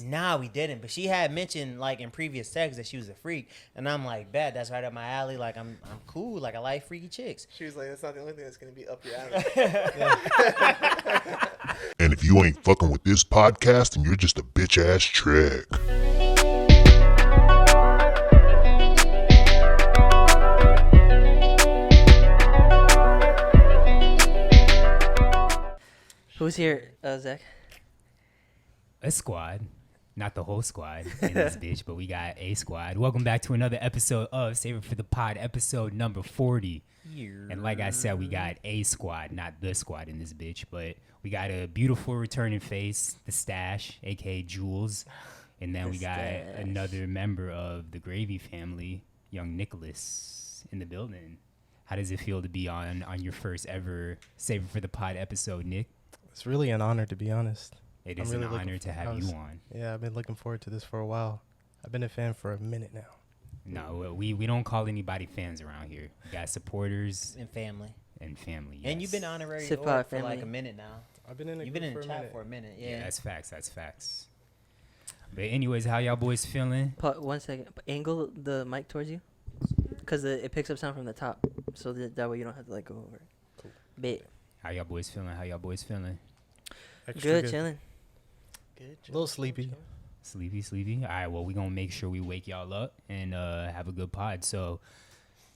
Nah, we didn't. But she had mentioned like in previous texts that she was a freak, and I'm like, bet that's right up my alley. Like I'm cool. Like I like freaky chicks. She was like, that's not the only thing that's gonna be up your alley. And if you ain't fucking with this podcast, then you're just a bitch ass trick. Who's here, Zach? A squad. Not the whole squad in this bitch, but we got a squad. Welcome back to another episode of Save It for the Pod, episode number 40. And like I said, we got a squad, not the squad in this bitch, but we got a beautiful returning face, the Stash, aka Jules. And then we got another member of the Gravy family, young Nicholas, in the building. How does it feel to be on your first ever Save It for the Pod episode, Nick? It's really an honor, to be honest. It is an honor to have you on. Yeah, I've been looking forward to this for a while. I've been a fan for a minute now. No, we don't call anybody fans around here. We got supporters and family. Yes. And you've been honorary for like a minute now. I've been in You've been in the chat for a minute. Yeah, that's facts. But anyways, how y'all boys feeling? 1 second. Angle the mic towards you, because it picks up sound from the top, so that way you don't have to like go over it. Cool. Bet. How y'all boys feeling? Extra Good, chilling. Good. A little sleepy. Sleepy. All right, well, we're going to make sure we wake y'all up and have a good pod. So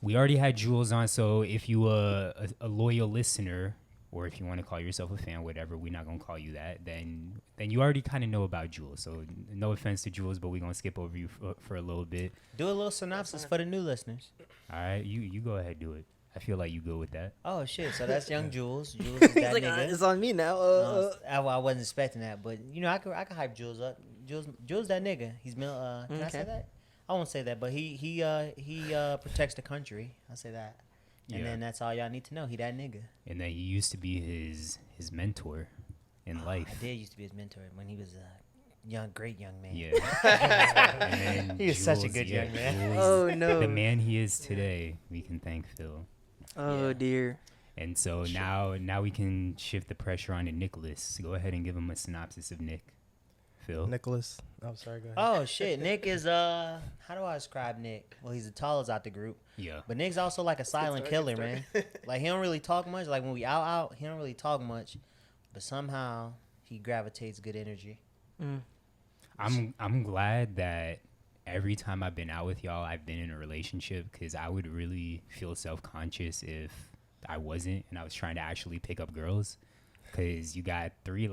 we already had Jules on, so if you a loyal listener, or if you want to call yourself a fan, whatever, we're not going to call you that, then you already kind of know about Jules. So no offense to Jules, but we're going to skip over you for a little bit. Do a little synopsis for the new listeners. All right, you go ahead, do it. I feel like you go with that. Oh, shit. So that's young Jules. Jules is that like, nigga. it's on me now. I wasn't expecting that, but, you know, I could hype Jules up. Jules that nigga. He's can I say that? I won't say that, but he protects the country. I'll say that. And then that's all y'all need to know. He that nigga. And then he used to be his mentor in life. I did used to be his mentor when he was a great young man. Yeah. He was such a good young man. Oh, no. The man he is today, we can thank Phil. Oh, dear. And so now we can shift the pressure on to Nicholas. Go ahead and give him a synopsis of Nick. Phil. Nicholas. Oh, sorry, go ahead. Oh, shit. Nick is, how do I describe Nick? Well, he's the tallest out the group. Yeah. But Nick's also like a silent killer, man. Like, he don't really talk much. Like, when we out, he don't really talk much. But somehow, he gravitates good energy. I'm glad that every time I've been out with y'all, I've been in a relationship, because I would really feel self-conscious if I wasn't and I was trying to actually pick up girls. Because you got three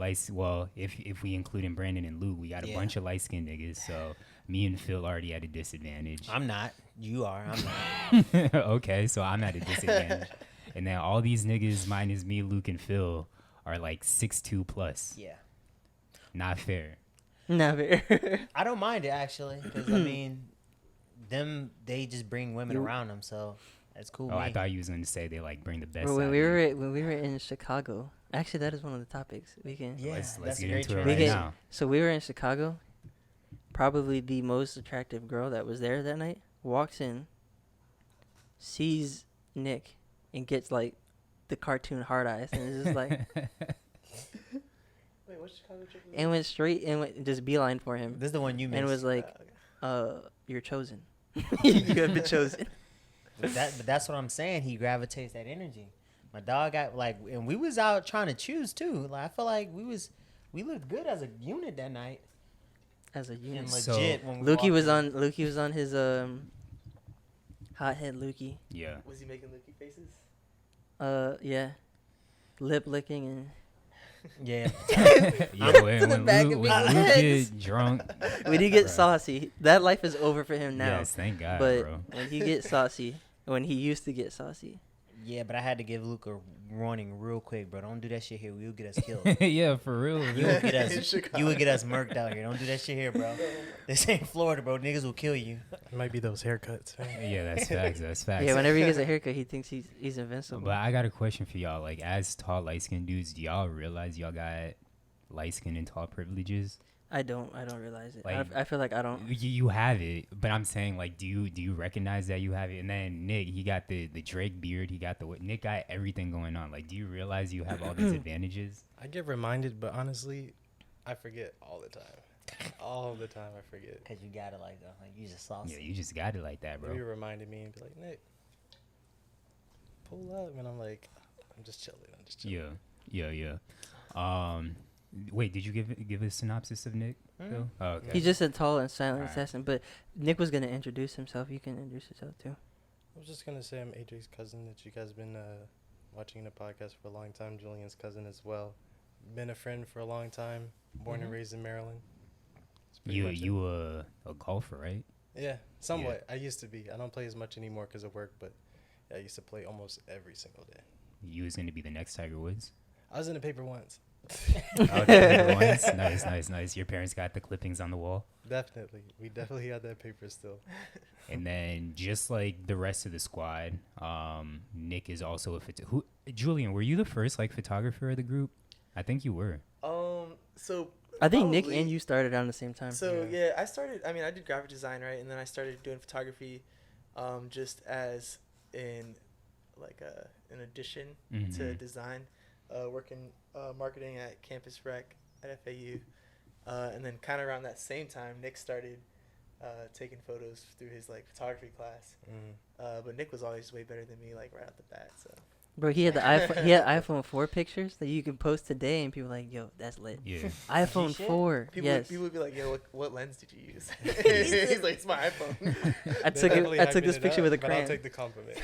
if we include in Brandon and Lou, we got a bunch of light-skinned niggas. So me and Phil already at a disadvantage. I'm not. You are. I'm not. Okay, so I'm at a disadvantage. And then all these niggas minus me, Luke, and Phil are like 6'2 plus. Yeah. Not fair. Never. I don't mind it, actually, because, I mean, they just bring women around them, so that's cool. Oh, I thought you was going to say they, like, bring the best when out we of were you. when we were in Chicago, actually, that is one of the topics. We can. Yeah, Let's a get great into it transition. right now. So we were in Chicago. Probably the most attractive girl that was there that night walks in, sees Nick, and gets, like, the cartoon hard eyes, and is just like... Wait, what's Chicago chicken? And went straight and went just beeline for him. This is the one you missed. And was like, you're chosen. You have been chosen. But that's what I'm saying. He gravitates that energy. My dog got, like, and we was out trying to choose, too. Like, I feel like we looked good as a unit that night. As a unit. And So- legit. When we Lukey was walked in. on his hothead Lukey. Yeah. Was he making looky faces? Yeah. Lip licking and Yeah. Yeah, when the back Luke of people's Luke heads. get drunk. when he gets Bruh. saucy, that life is over for him now. Yes, thank God, but bro. when he gets saucy, when he used to get saucy. Yeah, but I had to give Luke a warning real quick, bro. Don't do that shit here. We'll get us killed. Yeah, for real. You will get In us. Chicago. You will get us murked out here. Don't do that shit here, bro. This ain't Florida, bro. Niggas will kill you. It might be those haircuts. Right? Yeah, that's facts. Yeah, whenever he gets a haircut, he thinks he's invincible. But I got a question for y'all. Like, as tall, light-skinned dudes, do y'all realize y'all got light-skinned and tall privileges? I don't realize it. Like, I feel like I don't. You have it, but I'm saying, like, do you recognize that you have it? And then Nick, he got the Drake beard. Nick got everything going on. Like, do you realize you have all these advantages? I get reminded, but honestly, I forget all the time. All the time, I forget. Cause you got it like that. Like you just saucy. Yeah, you just got it like that, bro. You reminded me and be like, Nick, pull up, and I'm like, I'm just chilling. Yeah. Wait, did you give a synopsis of Nick? Phil? Oh, okay. He's just a tall and silent Alright. assassin. But Nick was gonna introduce himself. You can introduce yourself too. I was just gonna say I'm AJ's cousin that you guys been watching the podcast for a long time. Julian's cousin as well. Been a friend for a long time. Born and raised in Maryland. That's pretty much it. You a golfer, right? Yeah, somewhat. I used to be. I don't play as much anymore because of work, but yeah, I used to play almost every single day. You was gonna be the next Tiger Woods. I was in the paper once. Oh, the paper ones. Nice. Your parents got the clippings on the wall. Definitely. We definitely had that paper still. And then just like the rest of the squad, Nick is also a Julian, were you the first like photographer of the group? I think you were. So I think Nick probably- and you started around the same time. So yeah, I started. I mean, I did graphic design, right, and then I started doing photography, just as in like an addition to design, working marketing at Campus Rec at FAU, and then kind of around that same time, Nick started taking photos through his like photography class. But Nick was always way better than me, like right off the bat. So. Bro, he had the iPhone. He had iPhone 4 pictures that you can post today, and people were like, "Yo, that's lit." Yeah. iPhone G-shit? 4. Yes. People would be like, "Yo, what lens did you use?" He's like, "It's my iPhone." I took this picture with a but I'll crayon. take the compliment.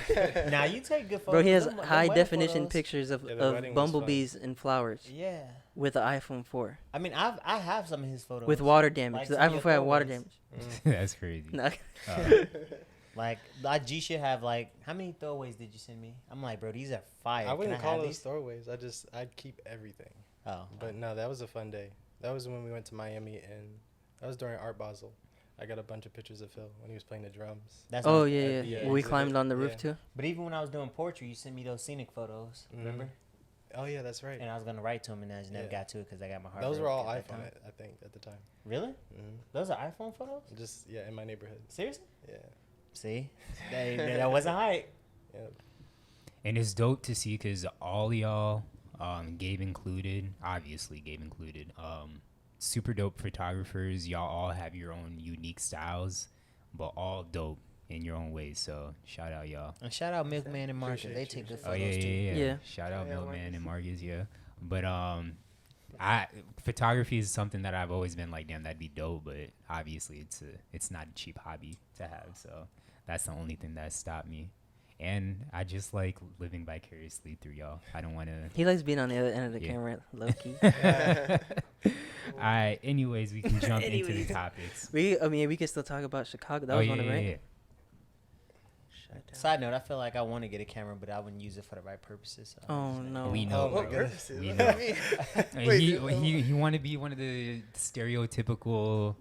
Now you take good photos. Bro, he has Them high wedding definition photos. pictures of, Yeah, the wedding of was bumblebees and flowers Yeah. with the iPhone 4 I mean, I have some of his photos. with water damage. Like The some of iPhone your 4 had water throwaways. damage. That's crazy. No. Like G should have like how many throwaways did you send me? I'm like, bro, these are fire. I wouldn't Can call have those these? throwaways. I'd keep everything. Oh, But no, that was a fun day. That was when we went to Miami, and that was during Art Basel. I got a bunch of pictures of Phil when he was playing the drums. that's Oh what- yeah. yeah, We exhibit, climbed on the roof yeah. too. But even when I was doing poetry, you sent me those scenic photos. Remember? Oh yeah, that's right. And I was gonna write to him, and I just never Yeah. got to it because I got my heart. Those were broke all at that iPhone, time. I think, at the time. Really? Those are iPhone photos? Just in my neighborhood. Seriously? Yeah. See, that wasn't hype. Yeah. And it's dope to see because all y'all, Gabe included, super dope photographers. Y'all all have your own unique styles, but all dope in your own ways. So shout out y'all. And shout out Milkman and Marcus. Appreciate They you. take good Oh photos too. Yeah. Shout out Yeah, Milkman Marcus. and Marcus, yeah. But photography is something that I've always been like, damn, that'd be dope. But obviously, it's not a cheap hobby to have. So that's the only thing that stopped me. And I just like living vicariously through y'all. I don't want to. He likes being on the other end of the Yeah. camera, low key. All right. Anyways, we can jump into the Anyways. topics. we can still talk about Chicago. That was one of right. Yeah. Shut down. Side note: I feel like I want to get a camera, but I wouldn't use it for the right purposes. So Oh no. We know. Oh, What my goodness. purposes? We What know. do you mean? And Wait, he want to be one of the stereotypical,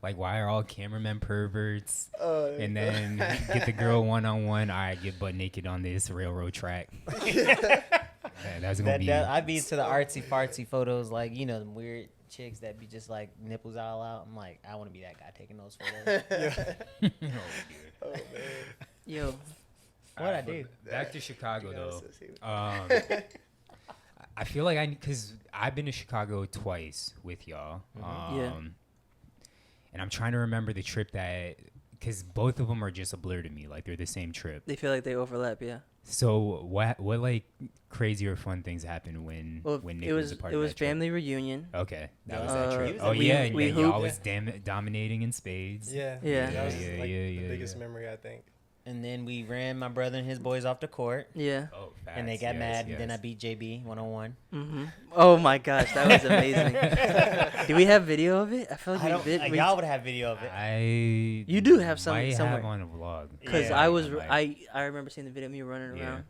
like, why are all cameramen perverts? And then get the girl one-on-one. All right, get butt naked on this railroad track. Man, that's gonna be. I'd be into the artsy fartsy photos, like them weird chicks that be just like nipples all out. I'm like, I want to be that guy taking those photos. Oh man. Yo, What I do? Back to Chicago You gotta though. associate with- I feel like because I've been to Chicago twice with y'all. Yeah. And I'm trying to remember the trip because both of them are just a blur to me. Like they're the same trip. they feel like they overlap. Yeah. So what like crazy or fun things happened when Well, Nick it was was a part it of was that trip? family reunion. Okay, that was Uh, that he trip. was Oh at- yeah, and we y'all hooped. was dominating in spades. Yeah. Yeah. That was Yeah, like yeah, the yeah, biggest yeah. memory, I think. And then we ran my brother and his boys off the court, Yeah. Oh, and they facts, got yes, mad. And then I yes. beat JB 1-on-1. Oh my gosh, that was amazing. Do we have video of it? I feel like I we don't. did. Y'all would have video of it. You do have some might somewhere. have on a vlog. Because Yeah, I was might. I remember seeing the video of me running Yeah. around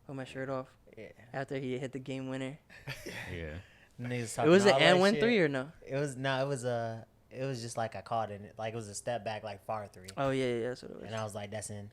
with my shirt off Yeah. after he hit the game winner. Yeah. Niggas It talking was an all that and win shit. 3 or no? It was no. It was just like I caught it. Like it was a step back, like far 3. Oh yeah, that's what it was. And I was like, that's in.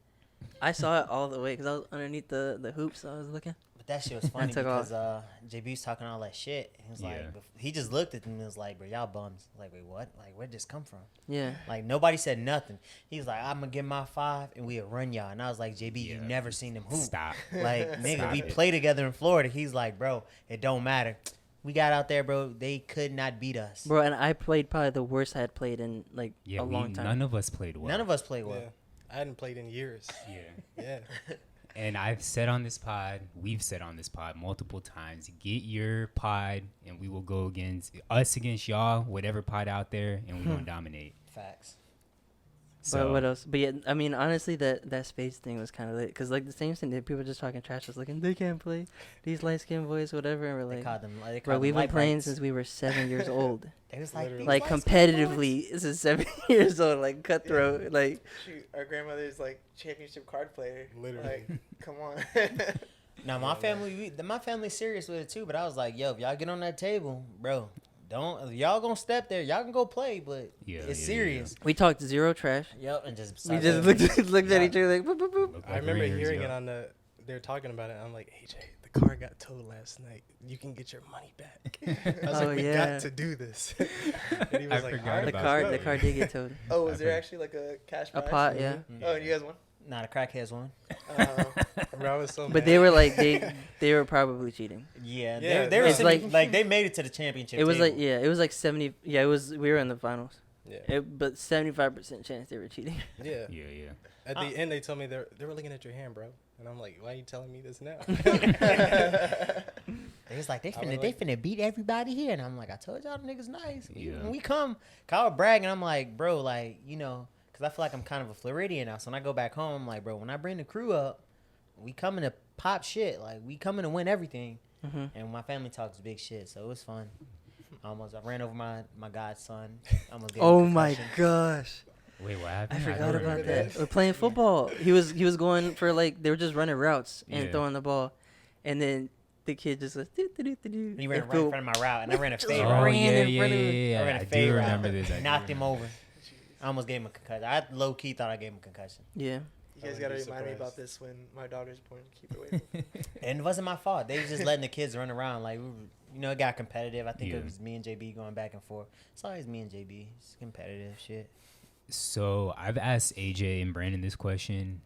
I saw it all the way because I was underneath the hoops. I was looking. But that shit was funny took off. because JB was talking all that shit. He was Yeah. like, he just looked at me and was like, bro, y'all bums. I was like, wait, what? Like, where'd this come from? Yeah. Like, nobody said nothing. He was like, I'm going to get my 5 and we'll run y'all. And I was like, JB, Yeah. you never seen them hoop. Stop. Like, nigga, Stop we it. play together in Florida. He's like, bro, it don't matter. We got out there, bro. They could not beat us. Bro, and I played probably the worst I had played in like Yeah, a long time. none of us played well. None of us played well. Yeah. I hadn't played in years. Yeah. Yeah. And I've said on this pod, we've said on this pod multiple times, get your pod and we will go against y'all, whatever pod out there, and we're going to dominate. Facts. So, But what else? But yeah, I mean, honestly, that space thing was kind of lit. Because, like, the same thing that people just talking trash was like, they can't play. These light-skinned boys, whatever. And we're They like, called them. They bro, called we've them been playing light since we were 7 years old. They was like, Literally. "These Like, light-skinned boys." competitively, since 7 years old. Like, cutthroat. Like, Shoot, our grandmother's like championship card player. Literally. Like, come on. Now my my family's serious with it too. But I was like, yo, if y'all get on that table, bro, don't if y'all gonna step there. Y'all can go play, but it's serious. we talked zero trash. Yep, and just We just looked at each other like, boop, boop, boop. Look I like remember 3 years hearing ago. it on the. They were talking about it. I'm like, AJ, the car got towed last night. You can get your money back. I was Oh, like, we yeah. got to do this. And he was I like, forgot all right, The about car, that. the car did get towed. Oh, was there Okay. actually like a cash A prize? pot, yeah. Oh, and you guys won? Nah, the crackheads one. Bro, I was so But mad. they were like, they were probably cheating. Yeah, Yeah, they were it's like they made it to the championship. It was table. like, yeah, it was like 70. Yeah, it was. We were in the finals. Yeah. But 75% chance they were cheating. Yeah. Yeah, yeah. At the end, they told me they were looking at your hand, bro. And I'm like, why are you telling me this now? They was like, they I was finna beat everybody here, and I'm like, I told y'all the niggas nice. Yeah. When we come, Kyle bragging, I'm like, bro, like, you know, because I feel like I'm kind of a Floridian now. So when I go back home, I'm like, bro, when I bring the crew up, we coming to pop shit. Like, we coming to win everything. Mm-hmm. And my family talks big shit, so it was fun. I ran over my godson. I almost gave him Oh a my concussion. gosh, Wait, what I happened? forgot don't about remember that. that. We're playing football. He was going for like they were just running routes and Yeah. throwing the ball, and then the kid just like He ran right in front of my route, and I ran a Just fade Oh, route. ran yeah, in yeah, front of yeah, him. yeah. I ran a I fade do route. remember this. I do Knocked him remember. over. I almost gave him a concussion. I low key thought I gave him a concussion. Yeah. You guys I gotta wouldn't be remind me about surprised. this when my daughter's born. Keep it away. And it wasn't my fault. They was just letting the kids run around. Like, you know, it got competitive. I think Yeah. it was me and JB going back and forth. It's always me and JB. It's competitive shit. So I've asked AJ and Brandon this question.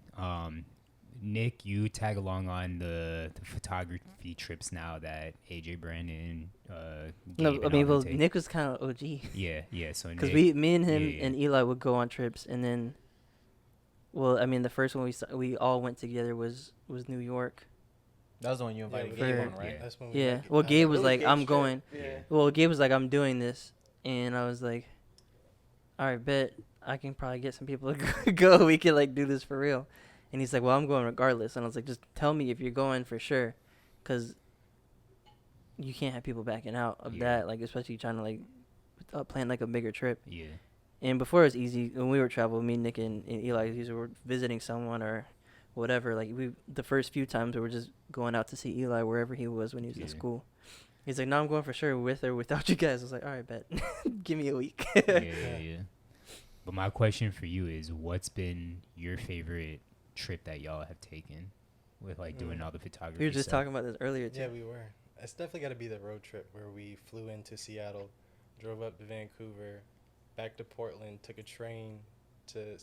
Nick, you tag along on the photography trips now that AJ, Brandon, No, Gabe I and mean, all well, them take. Nick was kind of OG Yeah, yeah. So because Nick, me and him yeah. and Eli would go on trips, and then, well, I mean, the first one we all went together was New York. That was the one you invited we Gabe did. on, right? Yeah. That's when we Yeah. met. Well, Gabe was It like, Gabe's I'm trip. going. Yeah. Well, Gabe was like, I'm doing this, and I was like, all right, bet I can probably get some people to go. We can like do this for real. And he's like, well, I'm going regardless. And I was like, just tell me if you're going for sure, because you can't have people backing out of Yeah. that, like especially trying to like plan like a bigger trip. Yeah. And before it was easy, when we were traveling, me, Nick, and Eli, we were visiting someone or whatever. Like the first few times we were just going out to see Eli wherever he was when he was Yeah. in school. He's like, no, I'm going for sure with or without you guys. I was like, all right, bet. Give me a week. yeah. But my question for you is, what's been your favorite trip that y'all have taken with like doing all the photography? We were just stuff? talking about this earlier too. Yeah, we were. It's definitely got to be the road trip where we flew into Seattle, drove up to Vancouver, back to Portland, took a train to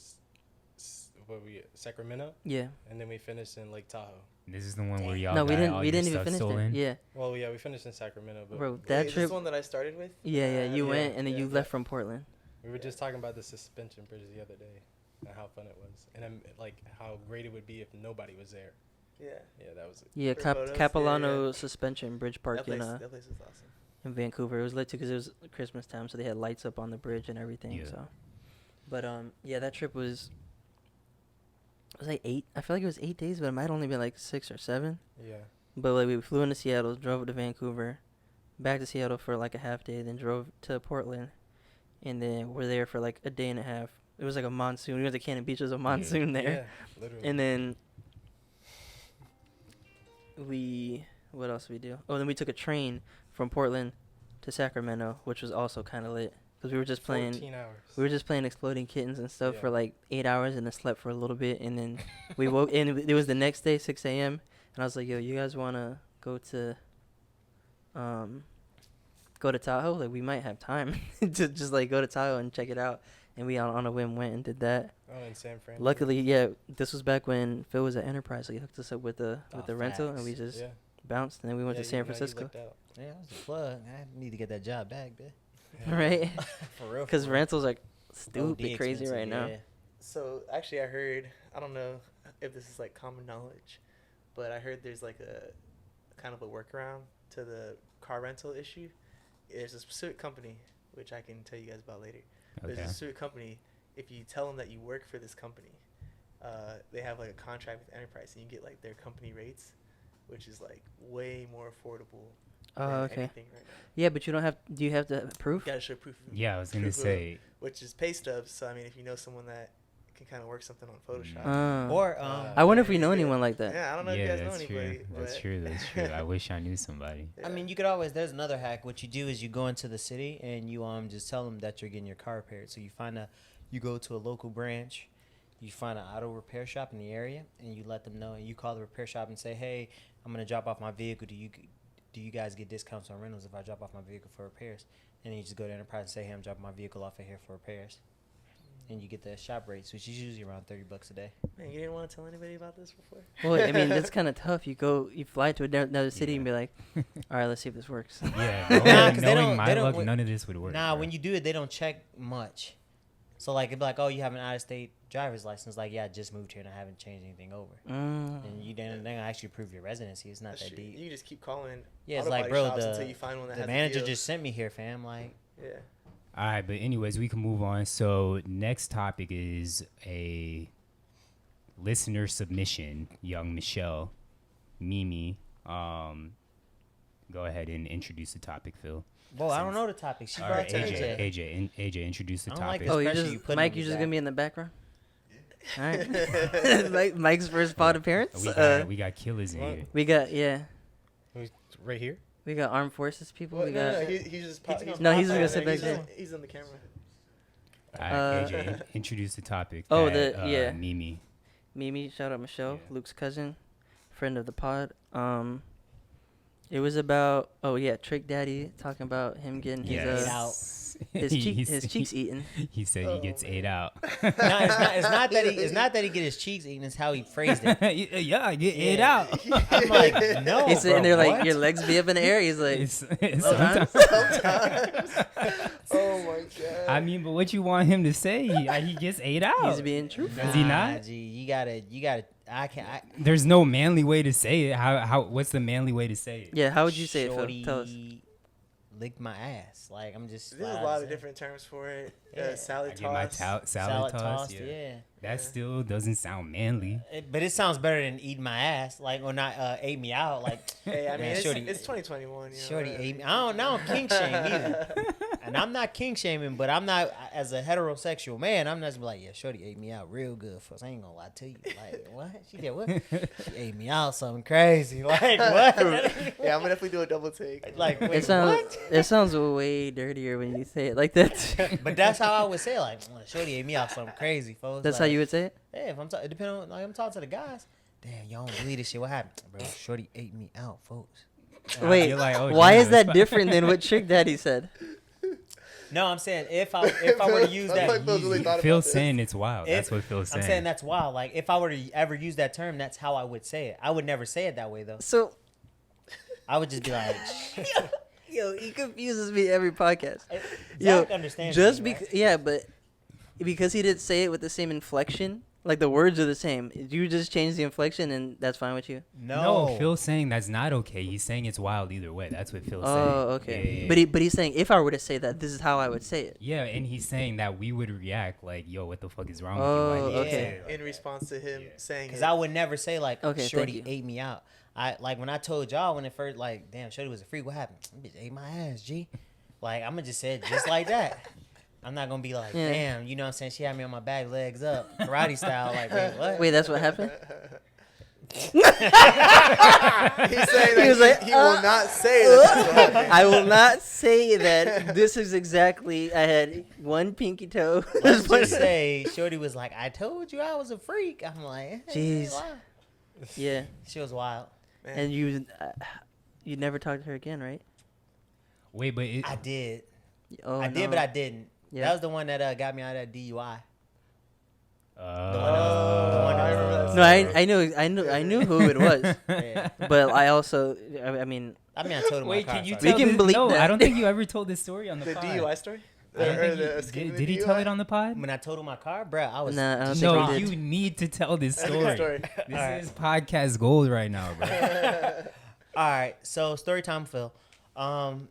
Sacramento, Yeah. and then we finished in Lake Tahoe. This is the one where y'all No, we got didn't. all We your didn't even stuff finish stolen? it. Yeah, Well, yeah, we finished in Sacramento, but bro, Wait, that is trip. this one that I started with? Yeah, you Yeah, went and then yeah, you yeah. left from Portland. we were just talking about the suspension bridge the other day and how fun it was, and like how great it would be if nobody was there. Yeah. Yeah, that was it. Yeah, For photos? Yeah, Capilano yeah. Suspension Bridge Park That in place is awesome. in Vancouver. It was lit too because it was Christmas time, so they had lights up on the bridge and everything. Yeah. So, but yeah, that trip was like 8. I feel like it was 8 days, but it might only been like 6 or 7. Yeah. But like we flew into Seattle, drove up to Vancouver, back to Seattle for like a half day, then drove to Portland, and then we're there for like a day and a half. It was like a monsoon. We went to Cannon Beach. There was a monsoon there. Yeah, literally. And then what else did we do? Oh, then we took a train from Portland to Sacramento, which was also kind of lit because we were just playing. 14 hours. We were just playing Exploding Kittens and stuff Yeah. for like 8 hours, and then slept for a little bit, and then we woke. And it was the next day, 6 a.m. And I was like, "Yo, you guys wanna go to Tahoe? Like, we might have time to just like go to Tahoe and check it out." And we on a whim went and did that. Oh, in San Fran. Luckily, yeah, this was back when Phil was at Enterprise, so he hooked us up with the Oh, rental, and we facts. just Yeah. bounced, and then we went Yeah, to San you Francisco. lucked out. Yeah, that was a plug. I need to get that job back, bitch. Right? For real. Because rentals are OD stupid crazy expensive, right now. yeah. So actually, I heard. I don't know if this is like common knowledge, but I heard there's like a kind of a workaround to the car rental issue. There's a specific company which I can tell you guys about later. Okay. There's a specific company. If you tell them that you work for this company, they have like a contract with Enterprise, and you get like their company rates, which is like way more affordable. Oh, than okay. anything right now. Yeah, but you don't have. Do you have to have proof? You gotta show proof. Yeah, I was gonna proof of- say. which is pay stubs. So I mean, if you know someone that can kind of work something on Photoshop. Or I wonder if we know anyone like that. Yeah, I don't know if Yeah, you guys know that's true. anybody. That's but- true. That's true. I wish I knew somebody. I mean, you could always. There's another hack. What you do is you go into the city and you just tell them that you're getting your car repaired. So you go to a local branch, you find an auto repair shop in the area, and you let them know. And you call the repair shop and say, "Hey, I'm gonna drop off my vehicle. Do you guys get discounts on rentals if I drop off my vehicle for repairs?" And then you just go to Enterprise and say, "Hey, I'm dropping my vehicle off at here for repairs." And you get the shop rates, which is usually around $30 a day. Man, you didn't want to tell anybody about this before? Well, I mean, that's kind of tough. You fly to another city and be like, all right, let's see if this works. Yeah, Nah, 'cause they knowing don't- my they don't luck, wi- none of this would work. Nah, bro. when you do it, they don't check much. So like, it'd be like, "Oh, you have an out-of-state driver's license." Like, yeah, I just moved here and I haven't changed anything over. And you then gonna actually prove your residency. It's not That's that true. deep. You can just keep calling. Yeah, it's auto like, body bro, shops the until you find one that the has manager deal. just sent me here, fam. Like, Yeah. All right, but anyways, we can move on. So next topic is a listener submission. Young Michelle, Mimi, go ahead and introduce the topic, Phil. well, I don't know the topic. She All brought right, it to AJ, AJ, introduce the I don't like topic. this. Oh, you pressure just you put Mike, on you me, just Zach. gonna be in the background. All right, Mike's first pod appearance. We got killers in What? here. We got yeah, Right here. we got armed forces people. Well, we no, got no, he's just. He's gonna No, he's pop gonna out sit there. back there. He's on the camera. All right, AJ, introduce the topic. Oh, that, yeah. Mimi. Mimi. Shout out Michelle, Yeah. Luke's cousin, friend of the pod. It was about Trick Daddy talking about him getting Yes. his cheeks eaten. He said he gets ate out. No, it's not that he get his cheeks eaten. It's how he phrased it. Yeah, I get ate Yeah. out. I'm like, no. He's sitting bro, there like what? your legs be up in the air. He's like, It's Sometimes. Oh my god. I mean, but what you want him to say? He gets ate out. he's being truthful. Is he not? G, you gotta. There's no manly way to say it. What's the manly way to say it? Yeah, how would you say it, Phil? Shorty Tell us. licked my ass. Like, I'm just. There's a lot of different terms for it. Yeah. Salad I get my toss. salad toss. tossed, Yeah. yeah. That still doesn't sound manly. But it sounds better than eating my ass, like, or not ate me out, like. Hey, I mean, Man, it's Shorty- 2021. You know, Shorty whatever. ate me. I don't kink shame either. And I'm not kink shaming, but I'm not, as a heterosexual man, I'm not just like, yeah, Shorty ate me out real good. Folks, I ain't gonna lie to you. Like, what? She did what? She ate me out something crazy. Like, what? Yeah, I'm gonna definitely do a double take. Like, wait, It sounds way dirtier when you say it like that. But that's how I would say, like, Shorty ate me out something crazy, folks. That's like, how you would say it? Yeah, if it depends on, like, I'm talking to the guys. Damn, y'all don't believe this shit. What happened? Bro, Shorty ate me out, folks. Wait, you're like, oh, why damn, is that that's different than what Trick Daddy said? No, I'm saying if I were to use That's that, like Phil's really thought about Phil's this. saying it's wild. That's If- what Phil's saying. I'm saying that's wild. Like, if I were to ever use that term, that's how I would say it. I would never say it that way, though. So, I would just be like, yo, he confuses me every podcast. Zach understands Just me, right? because, yeah, but because he didn't say it with the same inflection, like the words are the same. You just change the inflection, and that's fine with you. No, Phil's saying that's not okay. He's saying it's wild either way. That's what Phil's saying. Oh, okay. Yeah. But he's saying if I were to say that, this is how I would say it. Yeah, and he's saying that we would react like, yo, what the fuck is wrong Oh, with you? Why did you okay. say it like In response to him saying Because it. I would never say, like, Okay, Shorty thank you. ate me out. Like, when I told y'all when it first, like, damn, Shorty was a freak, what happened? Bitch ate my ass, G. Like, I'm going to just say it just like that. I'm not going to be like, Yeah. damn, you know what I'm saying? She had me on my back, legs up, karate style. Like, wait, what? Wait, that's what happened? He's saying that He was like, he will not say that. I will not say that this is exactly. I had one pinky toe. Let's just say Shorty was like, I told you I was a freak. I'm like, hey, Jeez. wow. Yeah, She was wild. Man. and you never talked to her again, right? Wait, but I did. Oh, I did, but I didn't. Yeah. That was the one that got me out of that DUI. I remember that. No, I knew who it was, Yeah. but I also, I mean, I told him Wait, my car. can you started. We can tell this? bleep No, that. I don't think you ever told this story on the The pod. DUI story? I don't Or think the you- escape did the he tell DUI? it on the pod? When I told him my car, bro, I was. Nah, I don't think No, he did. you need to tell this That's a good story. story. This Alright. is podcast gold right now, bro. All right, so story time, Phil.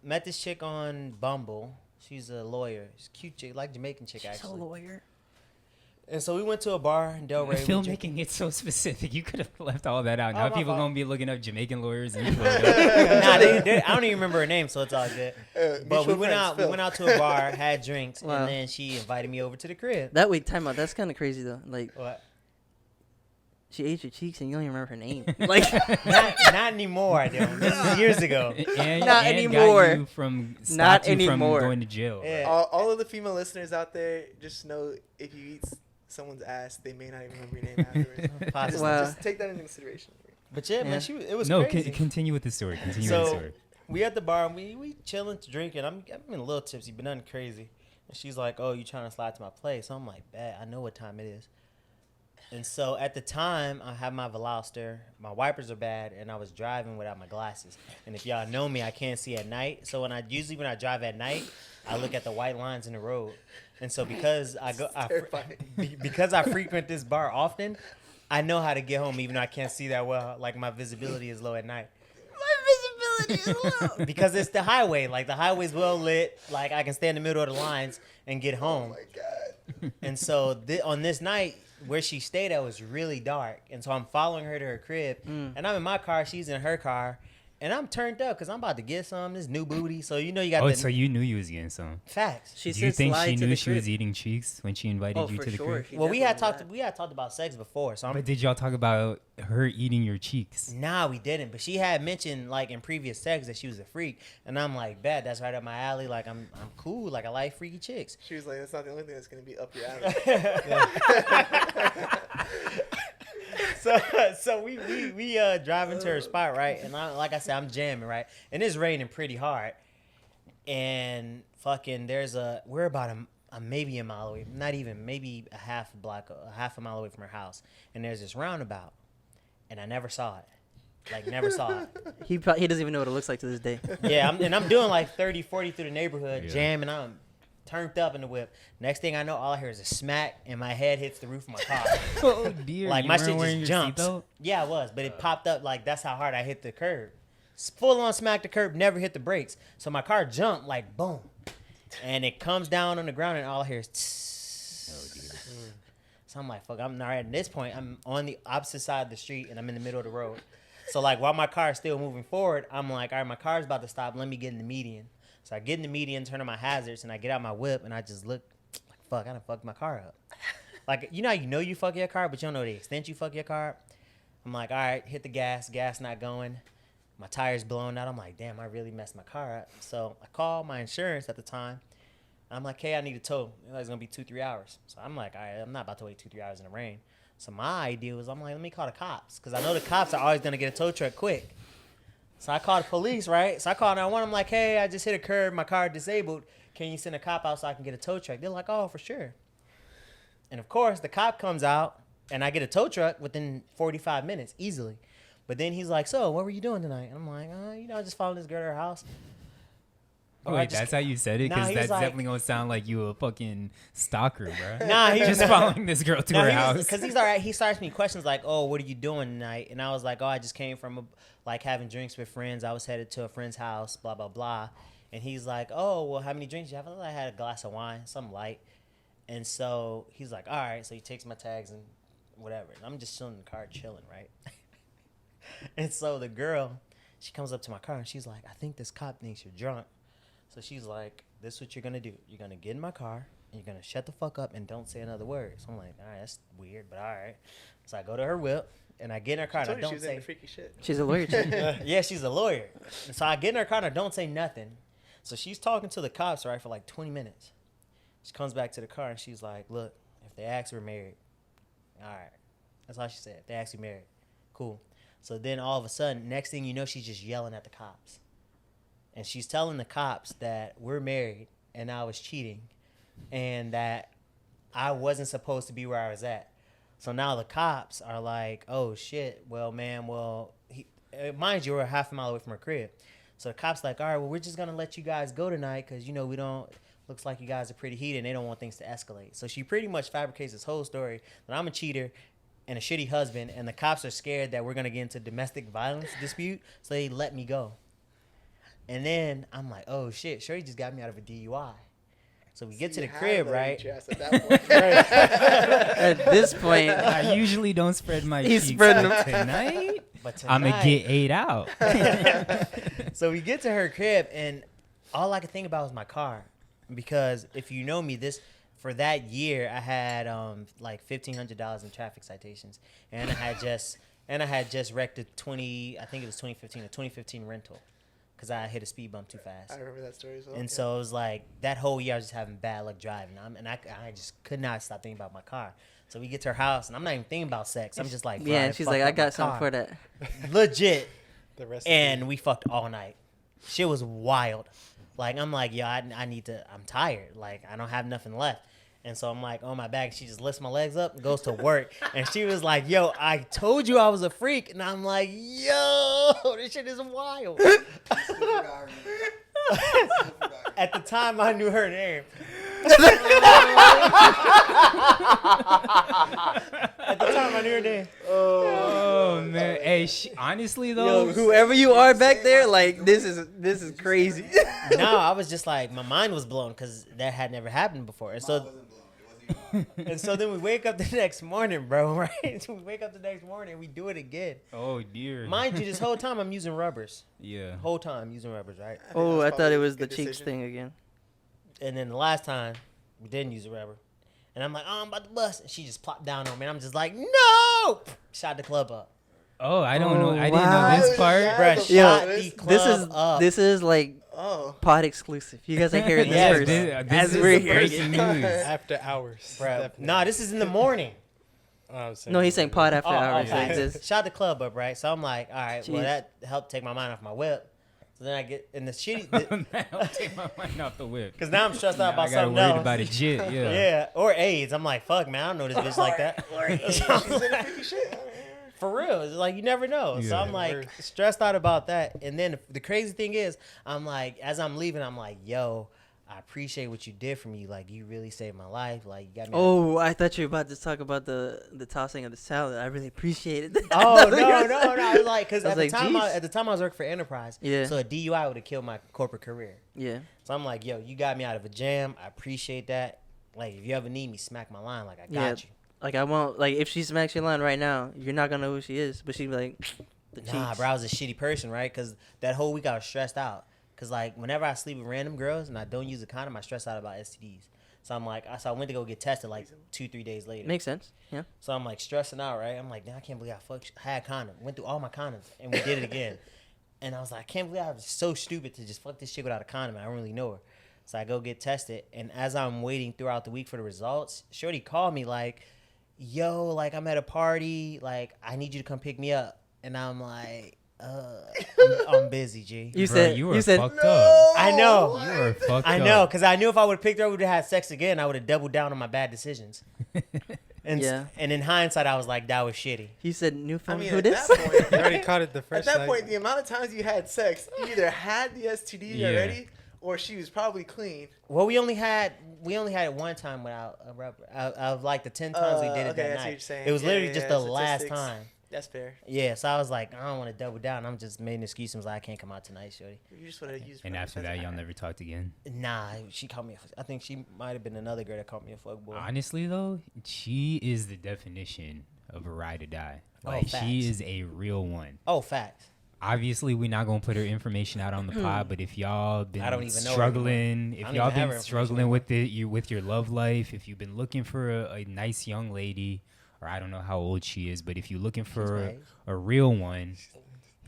Met this chick on Bumble. She's a lawyer. She's a cute chick, like Jamaican chick, She's a actually. lawyer. And so we went to a bar in Delray. Phil making it so specific. You could have left all that out. Oh, Now my people fault. gonna be looking up Jamaican lawyers and Nah, I don't even remember her name, so it's all good. But we went out. We went out to a bar, had drinks, Wow. and then she invited me over to the crib. That wait, time out. That's kind of crazy though. Like What? she ate your cheeks and you don't even remember her name. Like Not anymore. I don't. This is years ago. and, Not and anymore. Got you from Not stopped you anymore. from going to jail. bro. Yeah. All of the female listeners out there, just know if you eat someone's ass, they may not even remember your name afterwards. Possibly. Wow. Just take that into consideration. But yeah, Yeah. man, it was No, crazy. continue with the story. Continue So- with the story. We at the bar and we chilling, drinking. I'm a little tipsy, but nothing crazy. And she's like, "Oh, you trying to slide to my place?" So I'm like, "Bet, I know what time it is." And so at the time, I have my Veloster. My wipers are bad, and I was driving without my glasses. And if y'all know me, I can't see at night. So when I drive at night, I look at the white lines in the road. And so because because I frequent this bar often, I know how to get home, even though I can't see that well. Like my visibility is low at night. Because it's the highway. Like the highway's well lit. Like I can stay in the middle of the lines and get home. Oh my god. And so on this night where she stayed at was really dark. And so I'm following her to her crib. And I'm in my car. She's in her car. And I'm turned up because I'm about to get some. This new booty. So you know you got Oh, the so you knew you was getting some. facts. she Do you said think slide she to knew the she was crib. eating cheeks when she invited Oh, you for to the sure. crib? She Well, we definitely had talked about sex before. So But did y'all talk about her eating your cheeks? Nah, we didn't. But she had mentioned like in previous sex that she was a freak, and I'm like, bet that's right up my alley. Like I'm cool. Like I like freaky chicks. She was like, that's not the only thing that's going to be up your alley. So we driving to her spot, right? And like I said, I'm jamming, right? And it's raining pretty hard. And fucking we're about maybe a mile away, not even, maybe a half a mile away from her house. And there's this roundabout, and I never saw it. Like never saw it. He doesn't even know what it looks like to this day. Yeah, I'm doing like 30, 40 through the neighborhood, Yeah. jamming. I'm turned up in the whip. Next thing I know, all I hear is a smack, and my head hits the roof of my car. Oh dear! Like you my weren't shit wearing just your jumps. seatbelt? Yeah, I was, but it popped up like that's how hard I hit the curb. Full on smack the curb, never hit the brakes. So my car jumped like boom, and it comes down on the ground, and all I hear is. Oh dear. So I'm like, fuck. I'm all right. At this point, I'm on the opposite side of the street, and I'm in the middle of the road. So like while my car is still moving forward, I'm like, all right, my car's about to stop. Let me get in the median. So I get in the median, turn on my hazards, and I get out my whip, and I just look like, fuck, I done fucked my car up. Like, you know you fuck your car, but you don't know the extent you fuck your car up. I'm like, all right, hit the gas not going. My tire's blown out. I'm like, damn, I really messed my car up. So I called my insurance at the time. I'm like, hey, I need a tow. It's going to be 2-3 hours. So I'm like, all right, I'm not about to wait 2-3 hours in the rain. So my idea was, I'm like, let me call the cops. Because I know the cops are always going to get a tow truck quick. So I called the police, right? So I called 911. I'm like, hey, I just hit a curb. My car disabled. Can you send a cop out so I can get a tow truck? They're like, oh, for sure. And of course, the cop comes out, and I get a tow truck within 45 minutes, easily. But then he's like, so what were you doing tonight? And I'm like, I just followed this girl to her house. Or I Wait, just- that's how you said it? Nah, Because he was that's like- definitely gonna sound like you a fucking stalker, bro. Nah, he Just following this girl to her house. Because he's all right. He starts me questions like, "Oh, what are you doing tonight?" And I was like, "Oh, I just came from like having drinks with friends. I was headed to a friend's house, blah blah blah." And he's like, "Oh, well, how many drinks you have?" I had a glass of wine, something light. And so he's like, "All right." So he takes my tags and whatever. And I'm just chilling in the car, chilling, right? And so the girl, she comes up to my car and she's like, "I think this cop thinks you're drunk." So she's like, "This is what you're gonna do. You're gonna get in my car and you're gonna shut the fuck up and don't say another word." So I'm like, all right, that's weird, but all right. So I go to her whip and I get in her car and I Told you she don't was say. into freaky shit. She's a lawyer too. Yeah, she's a lawyer. And so I get in her car and I don't say nothing. So she's talking to the cops, right, for like 20 minutes. She comes back to the car and she's like, "Look, if they ask we're married, all right." That's all she said. If they ask you married, cool. So then all of a sudden, next thing you know, she's just yelling at the cops. And she's telling the cops that we're married and I was cheating and that I wasn't supposed to be where I was at. So now the cops are like, oh shit, well man, mind you, we're half a mile away from her crib. So the cops like, all right, well we're just gonna let you guys go tonight because we don't. Looks like you guys are pretty heated and they don't want things to escalate. So she pretty much fabricates this whole story that I'm a cheater and a shitty husband, and the cops are scared that we're gonna get into domestic violence dispute, so they let me go. And then I'm like, oh shit, Shorty just got me out of a DUI. So we get to the crib, right? At, that point. At this point, I usually don't spread my He's cheeks spreading out them. tonight. But tonight, I'm gonna get 8 out. So we get to her crib, and all I could think about was my car, because if you know me, for that year I had like $1,500 in traffic citations, and I had just wrecked a 2015 rental. Because I hit a speed bump too fast. I remember that story as well. And so it was like that whole year I was just having bad luck driving. I just could not stop thinking about my car. So we get to her house and I'm not even thinking about sex. I'm just like, yeah, and she's like, I got something for that. Legit. The rest And we fucked all night. Shit was wild. Like, I'm like, yo, I'm tired. Like, I don't have nothing left. And so I'm like on my back. She just lifts my legs up and goes to work. And she was like, yo, I told you I was a freak. And I'm like, yo, this shit is wild. At the time, I knew her name. At the time, I knew her name. Oh man, hey, honestly though, Yo, whoever you are back there, like this is crazy. No, I was just like, my mind was blown because that had never happened before. And so, and so then we wake up the next morning, bro. Right? We wake up the next morning, we do it again. oh dear. Mind you, this whole time I'm using rubbers. Yeah. Whole time I'm using rubbers, right? Oh, I thought it was the Good cheeks decision. thing again. And then the last time we didn't use a rubber, and I'm like, oh, I'm about to bust, and she just plopped down on me, and I'm just like, no! Shot the club up. Oh, I don't know. I didn't wow. know this part. Yeah. Bruh, Yeah, shot the club up. This is like Oh. pod exclusive. You guys are hearing this Yes, first. bro. This As is we're the hearing breaking it. news. after hours. Bro, Definitely. nah, this is in the morning. I'm saying No, he's saying pod after hours. okay. Like this. Shot the club up, right? So I'm like, all right, well, Jeez. that helped take my mind off my whip. So then I get in the shitty, I'll take my mind off the whip. because now I'm stressed out Now I about got something worried else. about a jit. Yeah. Yeah, or AIDS. I'm like, fuck, man, I don't know this bitch like that. For real, it's like you never know. So Yeah. I'm like stressed out about that. And then the crazy thing is, I'm like, as I'm leaving, I'm like, yo, I appreciate what you did for me. Like, you really saved my life. Like, you got me. Oh, I thought you were about to talk about the tossing of the salad. I really appreciated that. Oh no. I was like, because I at was the like, time, "Jeez." at the time I was working for Enterprise. Yeah. So a DUI would have killed my corporate career. Yeah. So I'm like, yo, you got me out of a jam. I appreciate that. Like, if you ever need me, smack my line. Like, I got you. Like I won't. Like if she smacks your line right now, you're not gonna know who she is. But she'd be like, the Nah, cheeks. bro, I was a shitty person, right? Because that whole week I was stressed out. Because, like, whenever I sleep with random girls and I don't use a condom, I stress out about STDs. So I'm like, I went to go get tested like 2-3 days later. Makes sense. Yeah. So I'm like stressing out, right? I'm like, damn, I can't believe I had a condom. Went through all my condoms and we did it again. And I was like, I can't believe I was so stupid to just fuck this chick without a condom. I don't really know her. So I go get tested. And as I'm waiting throughout the week for the results, Shorty called me like, yo, like I'm at a party. Like, I need you to come pick me up. And I'm like, I'm busy, G. You Bro, said you were said fucked up. I know. You were fucked I up. know, because I knew if I would have picked her, we would have had sex again. I would have doubled down on my bad decisions. And Yeah. and in hindsight, I was like, that was shitty. you said I Newfound. mean, Who at this? that point, You already caught it the at first that night. point, the amount of times you had sex, you either had the STD Yeah. already, or she was probably clean. Well, we only had it one time without a rubber. Out of like the 10 times we did it Okay, I that see what night. you're saying. It was Yeah, literally yeah, just yeah, the last statistics. time. That's fair. Yeah, so I was like, I don't want to double down. I'm just made an excuse and was like, I can't come out tonight, shorty. You just want to use. And after that, y'all never talked again. Nah, she called me. I think she might have been another girl that called me a fuckboy. Honestly, though, she is the definition of a ride or die. Oh, Like, facts. she is a real one. Oh, facts. Obviously, we're not gonna put her information out on the pod, but if y'all I don't been even know her struggling, I if don't y'all even have her been information struggling with it, with your love life, if you've been looking for a nice young lady, or I don't know how old she is, but if you're looking for my age. a real one,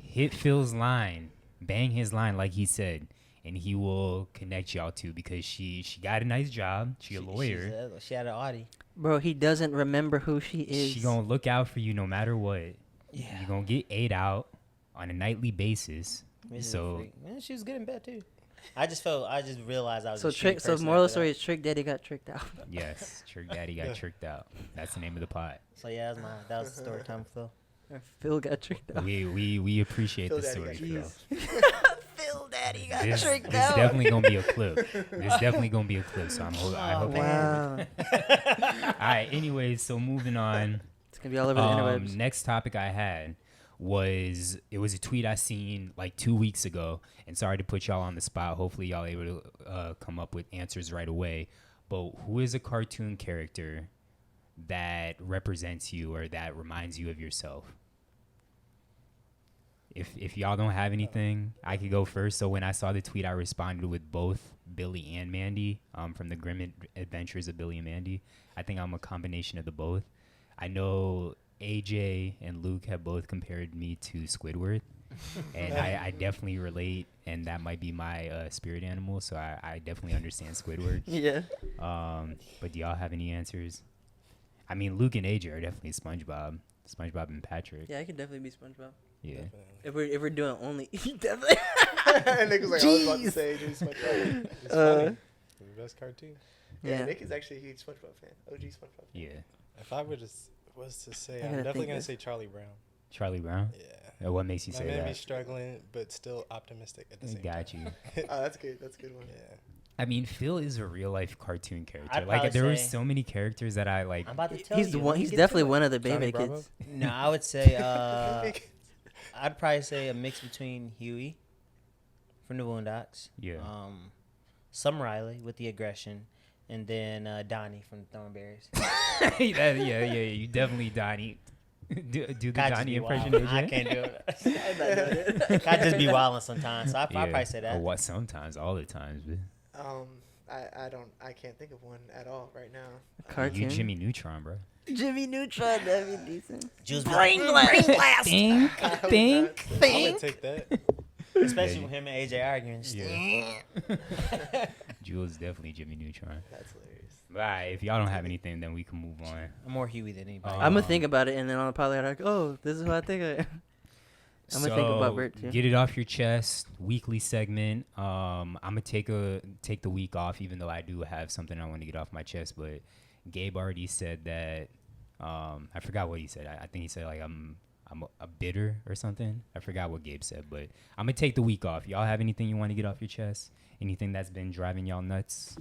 hit Phil's line, bang his line like he said, and he will connect y'all to, because she got a nice job, she a lawyer, She had an Audi. Bro, he doesn't remember who she is. she gonna look out for you no matter what. Yeah. You're gonna get 8 out on a nightly basis. This is a So freak. Man, she was good in bed too. I just realized I was. So a shitty trick. So person moral of the after story that. is Trick Daddy got tricked out. Yes, Trick Daddy got tricked out. That's the name of the pod. So yeah, that was the story time, Phil. Phil got tricked out. We appreciate Phil the Daddy story, got Phil. Phil Daddy got This tricked out. definitely gonna be a clip. This definitely gonna be a clip. So I hope. Wow. All right. Anyways, so moving on. It's gonna be all over the interwebs. Next topic I had was a tweet I seen like 2 weeks ago, and sorry to put y'all on the spot. Hopefully y'all able to come up with answers right away. But who is a cartoon character that represents you or that reminds you of yourself? If y'all don't have anything, I could go first. So when I saw the tweet, I responded with both Billy and Mandy from the Grim Adventures of Billy and Mandy. I think I'm a combination of the both. I know AJ and Luke have both compared me to Squidward, and I definitely relate, and that might be my spirit animal, so I definitely understand Squidward. Yeah. But do y'all have any answers? I mean, Luke and AJ are definitely SpongeBob and Patrick. Yeah, I could definitely be SpongeBob. Yeah. If we're doing only definitely. And Nick was like, I was about to say, dude, SpongeBob. It's funny. The best cartoon. Yeah, Nick is actually a huge SpongeBob fan. OG SpongeBob fan. Yeah. If I was to say, I I'm gotta definitely think gonna this. say Charlie Brown. Charlie Brown? Yeah. What makes you My say man be that? struggling, but still optimistic at the same time. Got you. Oh, that's good. That's a good one. Yeah. I mean, Phil is a real life cartoon character. I'd Like there were say- so many characters that I like. I'm about to tell He's you. the Let one. me He's get to definitely it. one of the Johnny baby Bravo? kids. No, I would say I'd probably say a mix between Huey from the Boondocks, Yeah. some Riley with the aggression, and then Donnie from the Thornberries. yeah. You definitely Donnie. Do the Can't just Donnie be impression, wildin'. AJ? I can't do it. Can't just be wilding sometimes. So I'd probably say that. Or what? Sometimes, all the times. But I can't think of one at all right now. Cartoon. you Jimmy Neutron, bro. Jimmy Neutron. That'd be decent. Jules Brain blast. blast. Think. I would take that. Especially Yeah, with him and AJ arguing. Yeah. Jules definitely Jimmy Neutron. That's hilarious. All right, if y'all don't have anything, then we can move on. I'm more Huey than anybody. I'm gonna think about it, and then I'll probably like, oh, this is what I think of it. I'm gonna think about Bert too. Get it off your chest. Weekly segment. I'm gonna take the week off, even though I do have something I want to get off my chest. But Gabe already said that. I forgot what he said. I think he said like I'm a bitter or something. I forgot what Gabe said, but I'm gonna take the week off. Y'all have anything you want to get off your chest? Anything that's been driving y'all nuts?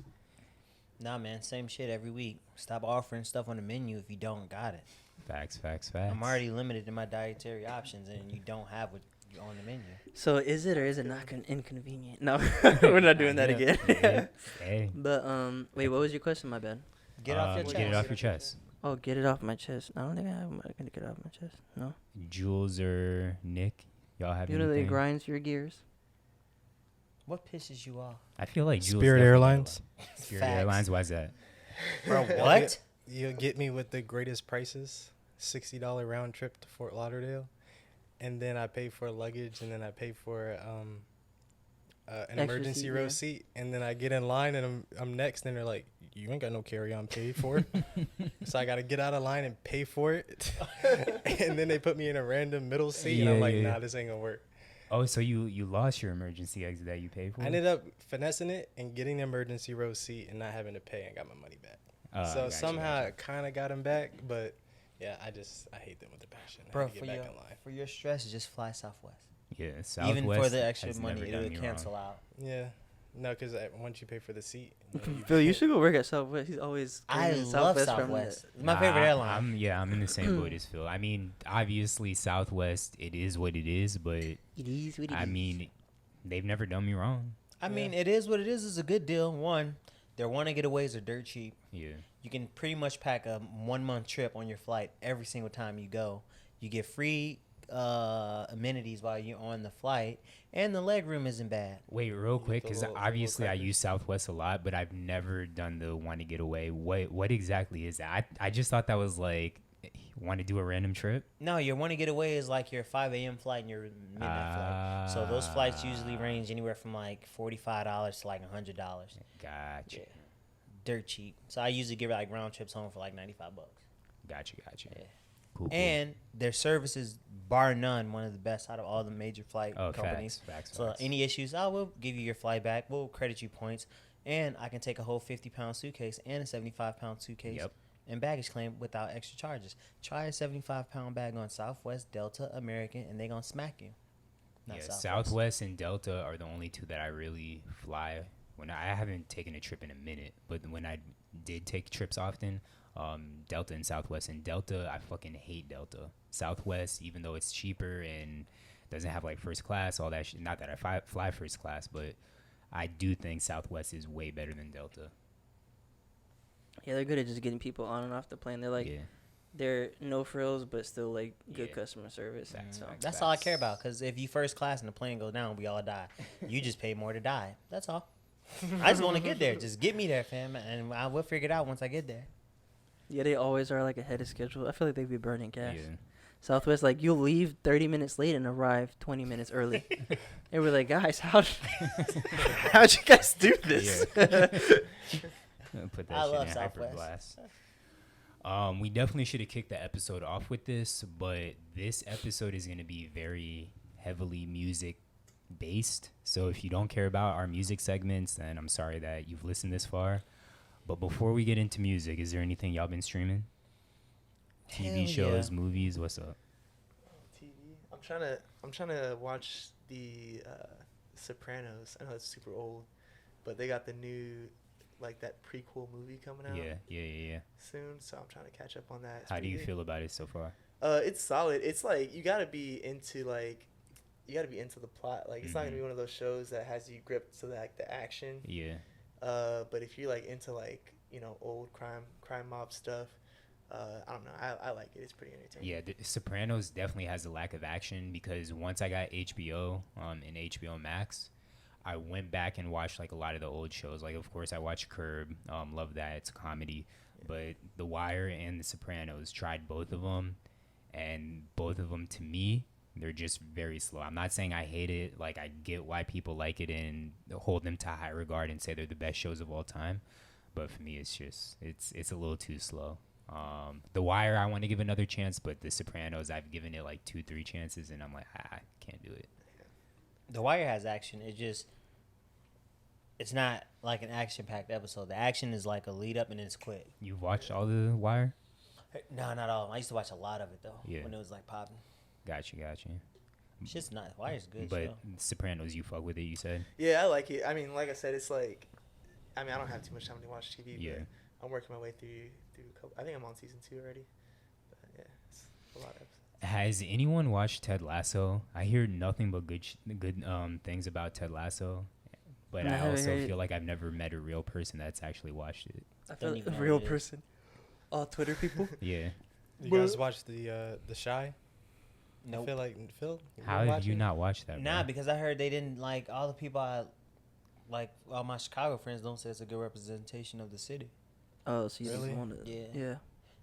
Nah, man, same shit every week. Stop offering stuff on the menu if you don't got it. Facts. I'm already limited in my dietary options, and you don't have what you on the menu. So is it or is it not inconvenient? No, we're not doing that again. Yeah. Hey. But wait, what was your question? My bad. Get off your chest. Get it off your chest. Oh, get it off my chest. I don't think I'm gonna get it off my chest. No. Jules or Nick, y'all have You know that it anything? grinds your gears. What pisses you off? I feel like Jules Spirit definitely Airlines. get a lot. Spirit Facts. Airlines. Why's that? Bro, what? You'll get me with the greatest prices, $60 round trip to Fort Lauderdale, and then I pay for luggage, and then I pay for an Extra emergency seat, row yeah. seat, and then I get in line, and I'm next, and they're like, "You ain't got no carry-on paid for it," so I gotta get out of line and pay for it, and then they put me in a random middle seat, and I'm like, "Nah, this ain't gonna work." Oh, so you lost your emergency exit that you paid for? I ended up finessing it and getting the emergency row seat and not having to pay and got my money back. So gotcha, somehow gotcha. I kind of got them back, but yeah, I hate them with a passion. I Bro, had to get back in line. for your stress, just fly Southwest. Yeah, Southwest Even for the extra has money, never it done would me cancel wrong. out. Yeah, no, because once you pay for the seat, Phil, you should go work at Southwest. He's always I claiming love from Southwest. the- It's my favorite airline. I'm in the same boat as Phil. I mean, obviously Southwest, it is what it is, but It is what it I is. mean, they've never done me wrong. I mean, it is what it is. It's a good deal. One, their one-day getaways are dirt cheap. Yeah. You can pretty much pack a 1-month trip on your flight every single time you go. You get free amenities while you're on the flight, and the leg room isn't bad. Wait, real quick, the because little obviously I crackers. use Southwest a lot, but I've never done the want to get away. What exactly is that? I just thought that was like, want to do a random trip? No, your one-day getaway is like your 5 a.m. flight and your midnight flight. So those flights usually range anywhere from like $45 to like $100. Gotcha. Yeah. Dirt cheap. So I usually get like round trips home for like $95. Gotcha. Yeah. Cool. And their service is, bar none, one of the best out of all the major flight companies. Facts. So any issues, I will give you your flight back. We'll credit you points. And I can take a whole 50-pound suitcase and a 75-pound suitcase and baggage claim without extra charges. Try a 75-pound bag on Southwest, Delta, American, and they're going to smack you. Yeah, Southwest and Delta are the only two that I really fly. When I haven't taken a trip in a minute, but when I did take trips often, Delta and Southwest. And Delta, I fucking hate Delta. Southwest, even though it's cheaper and doesn't have like first class, all that shit. Not that I fly first class, but I do think Southwest is way better than Delta. Yeah, they're good at just getting people on and off the plane. They're like, they're no frills, but still like good customer service. That's all I care about. Because if you first class and the plane goes down, we all die. You just pay more to die. That's all. I just want to get there. Just get me there, fam, and I will figure it out once I get there. Yeah, they always are like ahead of schedule. I feel like they'd be burning gas. Yeah. Southwest, like, you'll leave 30 minutes late and arrive 20 minutes early. And we're like, guys, how'd you guys do this? Put that shit in hyperblast. We definitely should have kicked the episode off with this, but this episode is going to be very heavily music based. So if you don't care about our music segments, then I'm sorry that you've listened this far. But before we get into music, is there anything y'all been streaming? TV shows, movies, what's up? TV. I'm trying to watch the Sopranos. I know it's super old, but they got the new, like, that prequel movie coming out. Yeah. Soon, so I'm trying to catch up on that. How do you feel about it so far? It's solid. It's like you gotta be into the plot. Like, it's not gonna be one of those shows that has you gripped to the action. Yeah. But if you're like into like, you know, old crime mob stuff, I don't know. I like it. It's pretty entertaining. Yeah, the Sopranos definitely has a lack of action because once I got HBO and HBO Max, I went back and watched like a lot of the old shows. Like, of course, I watched Curb. Love that. It's a comedy. Yeah. But The Wire and The Sopranos, tried both of them, and both of them, to me, they're just very slow. I'm not saying I hate it. Like, I get why people like it and hold them to high regard and say they're the best shows of all time. But for me, it's just it's a little too slow. The Wire, I want to give another chance, but The Sopranos, I've given it like 2-3 chances, and I'm like, I can't do it. The Wire has action. It's not like an action-packed episode. The action is like a lead up and then it's quick. You've watched all The Wire? No, not all. I used to watch a lot of it though. Yeah. When it was like popping. Gotcha. Shit's not. Wire's good. But show. Sopranos, you fuck with it, you said? Yeah, I like it. I mean, like I said, it's like, I don't have too much time to watch TV, but I'm working my way through a couple. I think I'm on season 2 already. But yeah, it's a lot of episodes. Has anyone watched Ted Lasso? I hear nothing but good things about Ted Lasso, but I also feel like I've never met a real person that's actually watched it. I feel like a real person. All Twitter people. Yeah. You guys watched the Shy? Nope. I feel like Phil. How have you not watched that? Nah, bro? because I heard they didn't like all the people. All my Chicago friends don't say it's a good representation of the city. Oh, so you really? just want to? Yeah. So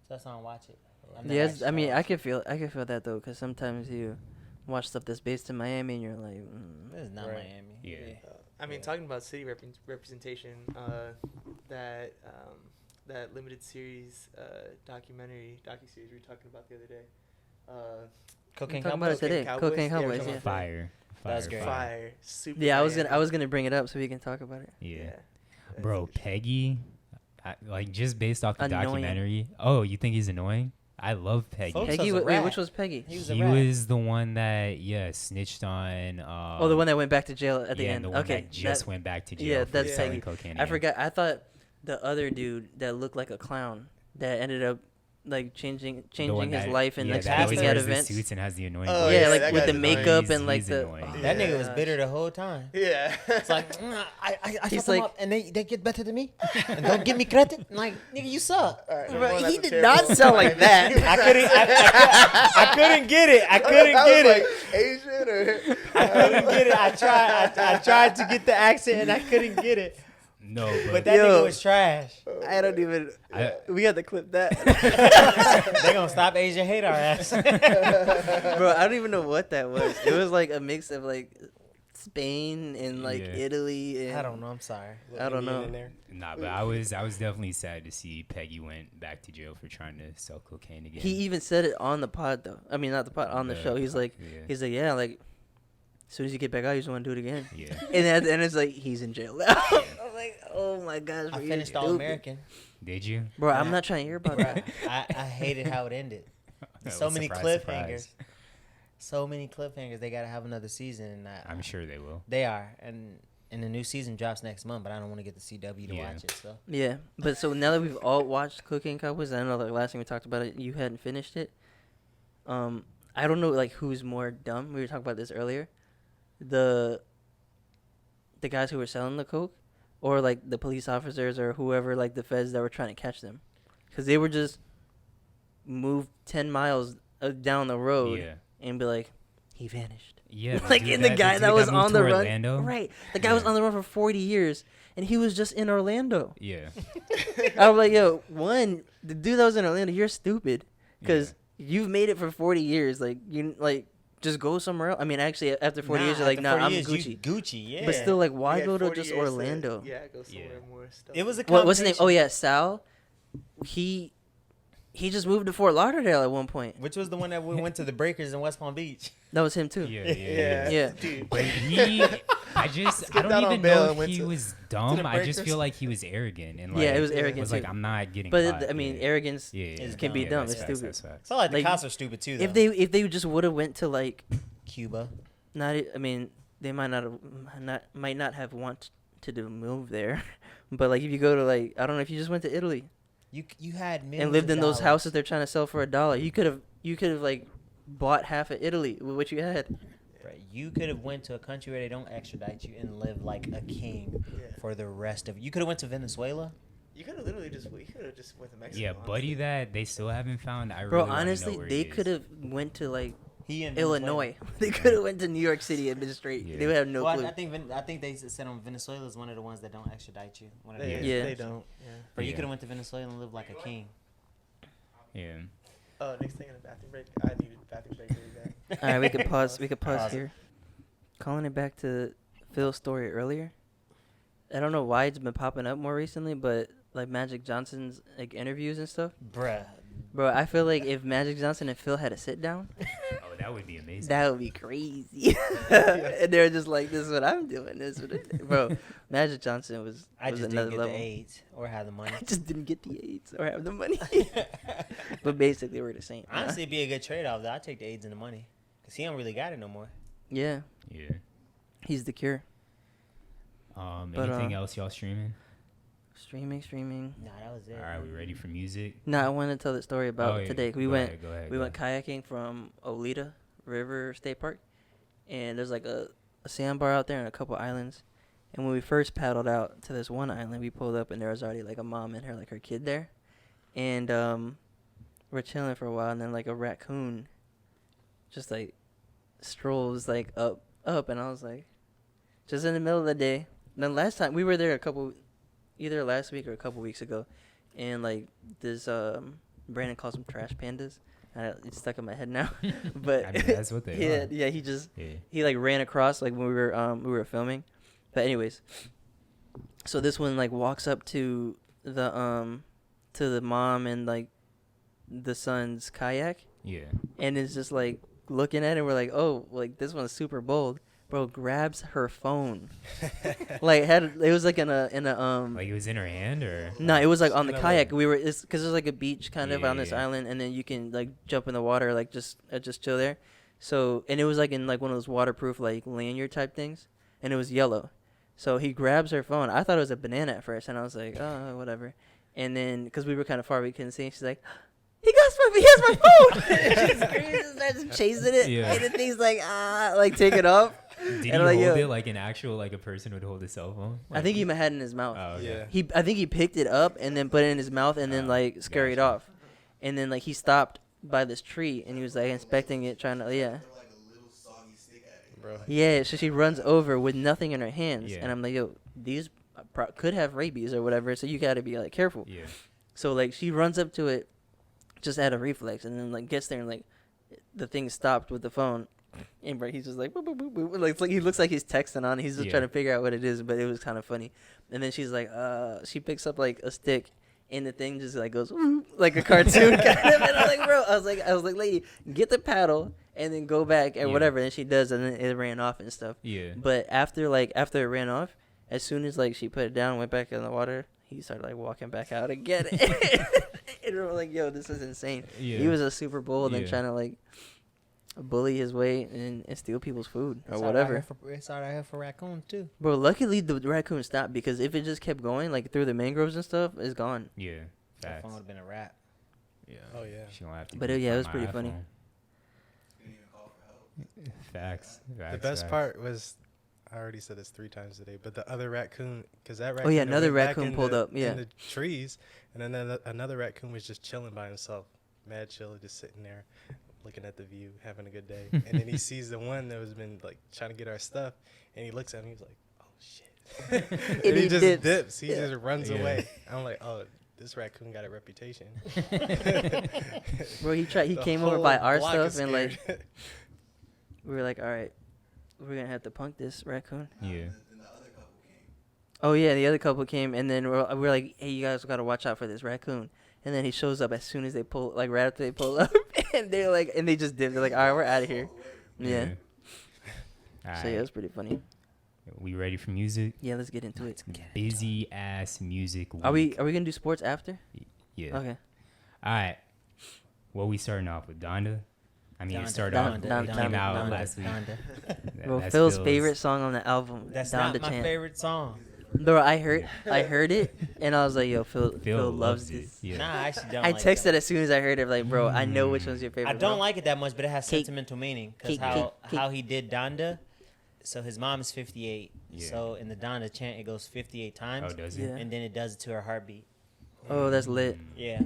that's why I watch it. Yes, I mean, I can feel that though, because sometimes you watch stuff that's based in Miami and you're like, this is not Miami. Yeah. I mean, talking about city representation, that limited series docuseries we were talking about the other day. Cocaine Cowboys today. Cocaine Cowboys, yeah. Fire. That's great. Fire. Super. Yeah, I was gonna bring it up so we can talk about it. Yeah. Bro, Peggy, like, just based off the Annoying. Documentary. Oh, you think he's annoying? I love Peggy. Peggy, wait, which was Peggy? He He was the one that snitched on. The one that went back to jail at the end. The one Okay, that just went back to jail. Yeah, for that's selling Peggy. cocaine. I forgot. I thought the other dude that looked like a clown that ended up like changing his life and like that speaking at wears the events. suits and has the annoying. Oh, voice. yeah, like that with the guy's makeup He's and like the. annoying. That nigga was gosh. bitter the whole time. Yeah. It's like I He's fuck them like- up and they get better than me and don't give me credit. I'm like, nigga, you suck. All right, Bro, that's he a did terrible- not sound like that. I couldn't get it. I couldn't get it. Like Asian or I couldn't get it. I tried to get the accent and I couldn't get it. No, But that nigga was trash. I don't even. We got to clip that. They gonna stop Asian hate our ass. Bro, I don't even know what that was. It was like a mix of like Spain and like Yeah. Italy. And I don't know. I'm sorry. I don't Indian know. in there. Nah, but I was definitely sad to see Peggy went back to jail for trying to sell cocaine again. He even said it on the pod though. I mean, not the pod, on the show. He's like, yeah, like as soon as you get back out, you just want to do it again. Yeah. And it's like he's in jail now. I'm like, oh my gosh, bro, I you're finished stupid. All American. Did you? Bro, Yeah. I'm not trying to hear about Bruh, that. I hated how it ended. That So was many surprise, cliffhangers. surprise. So many cliffhangers. They gotta have another season, and I'm sure they will. they are. And the new season drops next month, but I don't want to get the CW to Yeah. watch it. So Yeah, but so now that we've all watched Cocaine Cowboys, I know the last time we talked about it, you hadn't finished it. I don't know like who's more dumb. We were talking about this earlier. The guys who were selling the coke, or like the police officers or whoever, like the feds that were trying to catch them, because they were just moved 10 miles down the road Yeah. and be like, he vanished. Yeah. Like, and the guy that was moved on to the run, Orlando? right? The guy was Yeah. on the run for 40 years, and he was just in Orlando. Yeah. I was like, yo, one, the dude that was in Orlando, you're stupid, because you've made it for 40 years. Like, you like just go somewhere else. I mean, actually, after 40 years, you're like, nah, I'm Gucci. Gucci, yeah. But still, like, why He had go to 40 just years to- Orlando? Yeah, go somewhere more stuff. It was a What's his name? combination- Oh yeah, Sal. He just moved to Fort Lauderdale at one point. Which was the one that we went to the Breakers in West Palm Beach. That was him too. Yeah. Yeah. Dude. But I Skipped don't out on even bail know and if went he to- was dumb. the I just Breakers. feel like he was arrogant and like Yeah, it was arrogant was too. like, I'm not getting But caught. I mean, yeah. arrogance Yeah, can be dumb. dumb. That's It's facts, stupid. that's facts. I feel like the Like, cops are stupid too, though. If they just would have went to like Cuba. I mean, they might not have wanted to move there, but like if you go to like I don't know if you just went to Italy You had millions and lived of in those dollars. houses they're trying to sell for $1, you could have like bought half of Italy with what you had. Right. You could have went to a country where they don't extradite you and live like a king Yeah. for the rest of. You could have went to Venezuela. You could have literally just went to Mexico. Yeah, buddy, honestly. that they still haven't found. I Bro, really wanna know honestly, where they he is. could have went to like He in Illinois. They could have went to New York City and been straight. Yeah. They would have no Well, clue. I think they said on Venezuela is one of the ones that don't extradite you. One of the They, Yeah. they don't. Yeah. But you Yeah. could have went to Venezuela and lived like a king. Yeah. Oh, next thing in a bathroom break. I needed a bathroom break really bad. All right, we could pause. We could pause Pause it. here. Calling it back to Phil's story earlier. I don't know why it's been popping up more recently, but like Magic Johnson's like interviews and stuff. Bruh. Bro, I feel like if Magic Johnson and Phil had a sit down, Oh, that would be amazing. that would be crazy. And they're just like, "This is what I'm doing." This is what it, bro. Magic Johnson was I just another didn't get level. the AIDS or have the money. I just didn't get the AIDS or have the money. But basically, we're the same. huh? Honestly, it'd be a good trade-off, though. I'd take the AIDS and the money. Because he don't really got it no more. Yeah, Yeah. he's the cure. But, Anything else y'all streaming? Streaming. Nah, that was it. All right, we ready for music? No, I want to tell the story about Oh, yeah. today. We Go went ahead, go ahead, we go went kayaking from Olita River State Park, and there's like a sandbar out there and a couple islands. And when we first paddled out to this one island, we pulled up and there was already like a mom and her kid there, and we're chilling for a while, and then like a raccoon just like strolls like up, and I was like, just in the middle of the day. And then last time we were there either last week or a couple weeks ago, and like this Brandon calls them trash pandas. It's stuck in my head now, but I mean, that's what they are. yeah, he like ran across like when we were filming. But anyways, so this one like walks up to the mom and like the son's kayak, Yeah. and is just like looking at it. We're like, oh, like this one's super bold. Bro grabs her phone, like it was like in a Like it was in her hand or? no, it was like on the Kinda kayak. like- We were because there's like a beach kind of Yeah, on this yeah. island, and then you can like jump in the water, like just chill there. So and it was like in like one of those waterproof like lanyard type things, and it was yellow. So he grabs her phone. I thought it was a banana at first, and I was like, oh, whatever. And then because we were kind of far, we couldn't see. She's like, he has my phone. She screams and starts chasing it, Yeah. and the thing's like like take it off. Did he And I'm like, hold yo. it like an actual like a person would hold a cell phone? I think he had it in his mouth. Oh, okay. Yeah. I think he picked it up and then put it in his mouth and then like scurried gotcha. off, and then like he stopped by this tree and he was like inspecting it, trying to Bro. yeah. So she runs over with nothing in her hands, Yeah. and I'm like, yo, these could have rabies or whatever, so you got to be like careful. Yeah. So like she runs up to it, just out of reflex, and then like gets there and like the thing stopped with the phone, And bro, he's just like, boop, boop, boop, boop. Like, it's like he looks like he's texting on. He's just trying to figure out what it is, but it was kind of funny. And then she's like, she picks up like a stick, and the thing just like goes like a cartoon kind of. And I'm like, bro, I was like, lady, get the paddle and then go back and whatever. And she does, and then it ran off and stuff. Yeah. But after it ran off, as soon as like she put it down, went back in the water, he started like walking back out again. And we're like, yo, this is insane. Yeah. He was a super bold and trying to like bully his way and steal people's food or whatever. It's all right here for raccoons too. Bro, luckily the raccoon stopped, because if it just kept going like through the mangroves and stuff, it's gone. Yeah. That phone would have been a wrap. Yeah. Oh yeah. She don't have to. But it was pretty funny. Facts. The best part was, I already said this 3 times today, but the other raccoon, because that raccoon. Oh yeah, another went back raccoon in pulled the- up. Yeah. In the trees, and then another raccoon was just chilling by himself, mad chill, just sitting there, looking at the view, having a good day. And then he sees the one that was been like trying to get our stuff, and he looks at me, he's like, "Oh shit!" And he just dips. He just runs away. I'm like, "Oh, this raccoon got a reputation." Bro, he The came over by whole our block stuff is and like scared. we were like, all right, we're gonna have to punk this raccoon. Yeah. Oh yeah, the other couple came, and then we're like, hey, you guys gotta watch out for this raccoon. And then he shows up as soon as they pull, like right after they pull up, and they're like, and they just dip. They're like, all right, we're out of here. Yeah. So yeah, it was pretty funny. We ready for music? Yeah, let's get into it. Busy ass music week. Are we gonna do sports after? Yeah. Okay. All right. What we starting off with? Donda? I mean, it Donda, started off. Donda, It came out Donda, last week. Donda. Bro, That's Phil's favorite song on the album. That's Donda not my Chant. favorite song. Bro, I heard it, and I was like, yo, Phil loves it. this. Yeah. Nah, I actually don't. I like texted that. as soon as I heard it, like, bro, I know which one's your favorite. I don't bro. like it that much, but it has Cake. sentimental meaning because Cake. how he did Donda. So his mom is 58. Yeah. So in the Donda chant, it goes 58 times. Oh, does it? Yeah. And then it does it to her heartbeat. Oh, that's lit. Yeah.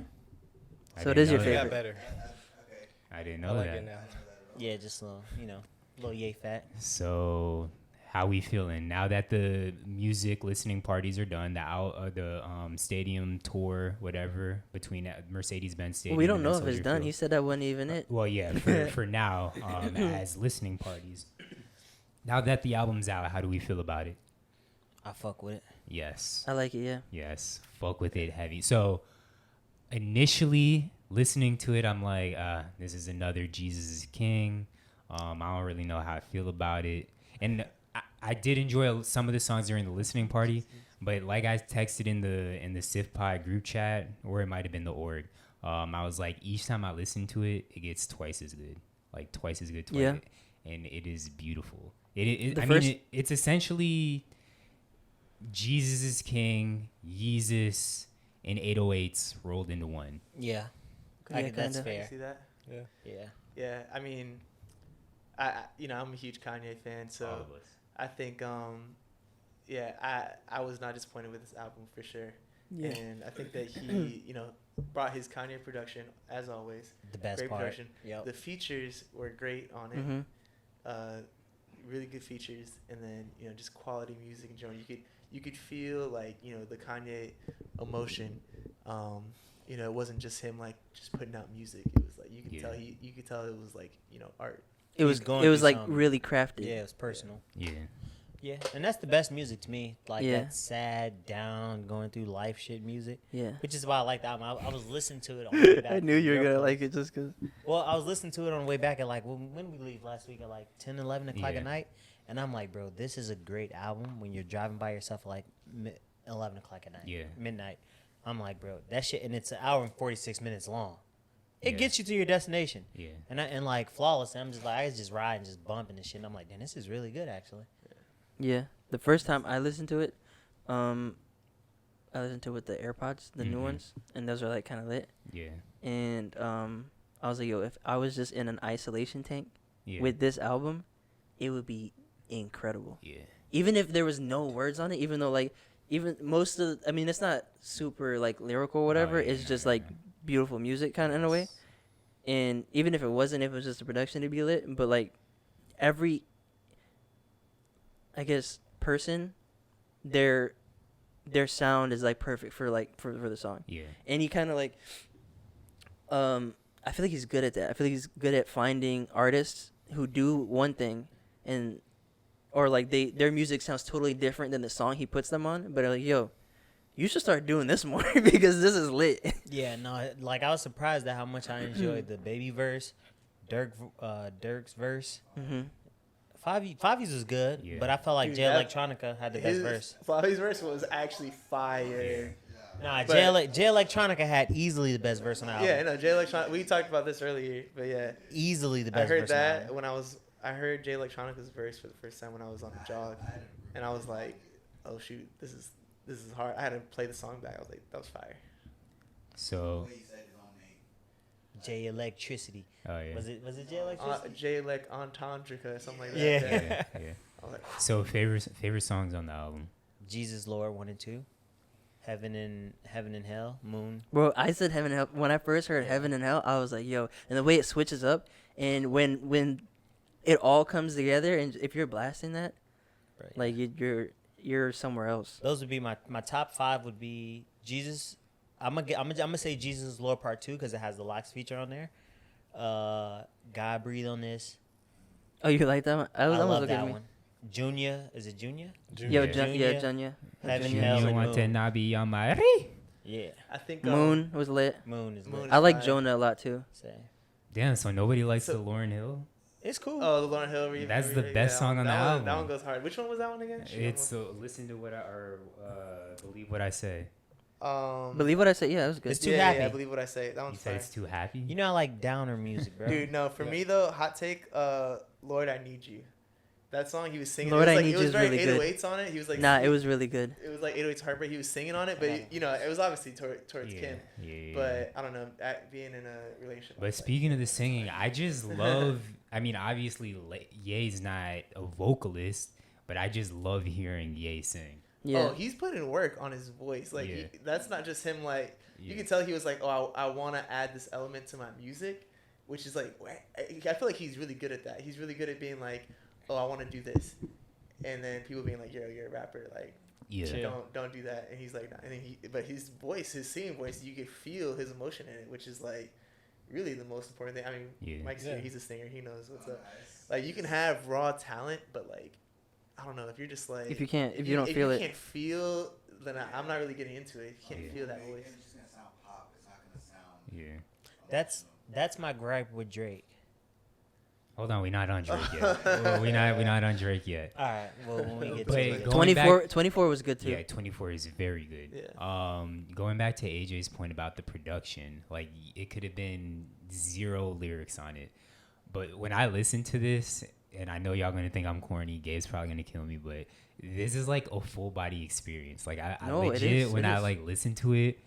I So it didn't is your know It that. got better. I didn't I know like that. it now. Yeah, just a little yay fat. So, how we feeling now that the music listening parties are done? The stadium tour, whatever, between Mercedes-Benz Stadium. Well, we don't and know then if it's Soldier done. Field. He said that wasn't even it. Well, yeah, for now, as listening parties. Now that the album's out, how do we feel about it? I fuck with it. Yes. I like it, yeah. Yes. Fuck with it heavy. So, initially listening to it, I'm like, this is another Jesus is King. I don't really know how I feel about it. And I did enjoy some of the songs during the listening party, but like I texted in the Sif Pod group chat, or it might have been the org, I was like, each time I listen to it, it gets twice as good. Like twice as good. Yeah. And it is beautiful. It's essentially Jesus is King, Yeezus, and 808s rolled into one. Yeah. Yeah, That's kinda. I fair. can see that. Yeah. Yeah. Yeah, I mean, I'm a huge Kanye fan, so All of us. I think, I was not disappointed with this album for sure. Yeah. And I think that he, brought his Kanye production as always. The best Great part. production. Yep. The features were great on it. Mm-hmm. Really good features, and then just quality music and general. You could feel like the Kanye emotion. It wasn't just him like just putting out music. It was like you could tell you could tell it was like art. It was like something. really crafted. Yeah, it was personal. Yeah. Yeah, and that's the best music to me. Like Yeah. that sad, down, going through life shit music. Yeah. Which is why I like the album. I was listening to it on the way back. I knew you were from gonna Airport. like it just because. Well, I was listening to it on the way back at like when we leave last week at like 10, 11 o'clock Yeah. at night, and I'm like, bro, this is a great album when you're driving by yourself at like 11 o'clock at night. Yeah. Midnight. I'm like, bro, that shit, and it's an hour and 46 minutes long. It Yeah. gets you to your destination. Yeah. And like flawless. I'm just like, I was just riding, just bumping and shit. And I'm like, damn, this is really good actually. Yeah. The first time I listened to it, I listened to it with the AirPods, the new Mhm. ones, and those are like kind of lit. Yeah. And I was like, yo, if I was just in an isolation tank Yeah. with this album, it would be incredible. Yeah. Even if there was no words on it, even though like even most of it's not super like lyrical or whatever. yeah, It's no, just no, like no. beautiful music kind of in a way. And even if it wasn't, if it was just a production, it'd be lit. But like every, I guess, person, their sound is like perfect for the song. Yeah. And he kind of like, I feel like he's good at that. I feel like he's good at finding artists who do one thing, and or like their music sounds totally different than the song he puts them on, but like, yo, you should start doing this more because this is lit. Yeah, no, like I was surprised at how much I enjoyed the Baby verse, Dirk's verse. Mm-hmm. Favi's was good, Yeah. but I felt like Dude, Jay Electronica had the best verse. His verse was actually fire. Nah, But- Jay Electronica had easily the best verse on the album. Yeah, no, Jay Electronica. We talked about this earlier, but yeah, Easily the best I heard verse on the that album. when I heard Jay Electronica's verse for the first time when I was on a jog, and I was like, oh shoot, this is hard. I had to play the song back. I was like, that was fire. So, Jay Electricity. oh yeah. Was it Jay Electricity? Jay Entendrica or something like that. Yeah. Yeah. I was like, So favorite songs on the album. Jesus Lord 1 and 2. Heaven and Hell, Moon. Bro, I said Heaven and Hell. When I first heard Heaven and Hell, I was like, yo. And the way it switches up, and when it all comes together, and if you're blasting that, Right. like you're somewhere else. Those would be my top 5 would be Jesus. I'm gonna say Jesus Lord Part 2 because it has the locks feature on there. God Breathe on this. Oh, you like that one? I was love looking that at me. one. Junior, is it Junior? Yo, Junior. Junya. Heaven, Junya. Hell, You and want to Moon. not be on my Yeah, I think Moon was lit. Moon is Moon lit. is I like fire. Jonah a lot too. Say. Damn, so nobody likes So- the Lauryn Hill? It's cool. Oh, the Lauryn Hill. That's the best song on the that album. That one goes hard. Which one was that one again? It's listen to what believe what I say. Believe what I say. Yeah, it was good. It's too yeah, happy. Yeah, I believe what I say. That You one's said fire. it's too happy. You know I like downer music, bro. Dude, no, for me though, hot take. Lord, I Need You. That song he was singing. Lord, it was I like, Need it You was is very really good. 808s on it. He was like, Nah, it was really good. It was like 808s Heartbreak. He was singing on it, but you know, it was obviously towards yeah, Kim. yeah. But I don't know, being in a relationship. But speaking of the singing, I just love. I mean, obviously, Ye's not a vocalist, but I just love hearing Ye sing. Yeah. Oh, he's putting work on his voice. Like Yeah. that's not just him. Like you Yeah. can tell he was like, oh, I want to add this element to my music, which is like, I feel like he's really good at that. He's really good at being like, oh, I want to do this, and then people being like, you're a rapper, like. Yeah. Chill. Don't do that. And he's like, nah. And but his voice, his singing voice, you can feel his emotion in it, which is like really the most important thing. I mean, Yeah. Mike's here, he's a singer, he knows what's up. Like you can have raw talent, but like I don't know if you're just like If you don't feel if it. you can't feel, then I'm not really getting into it. If you can't feel that voice. Yeah. That's my gripe with Drake. Hold on, we're not on Drake yet. We're not on Drake yet. All right, well when we get to But it. going 24 was good too. Yeah, 24 is very good. Yeah. Going back to AJ's point about the production, like it could have been 0 lyrics on it, but when I listen to this, and I know y'all gonna think I'm corny, Gabe's probably gonna kill me, but this is like a full body experience. Like I No, it legit is, when it I is. like listen to it,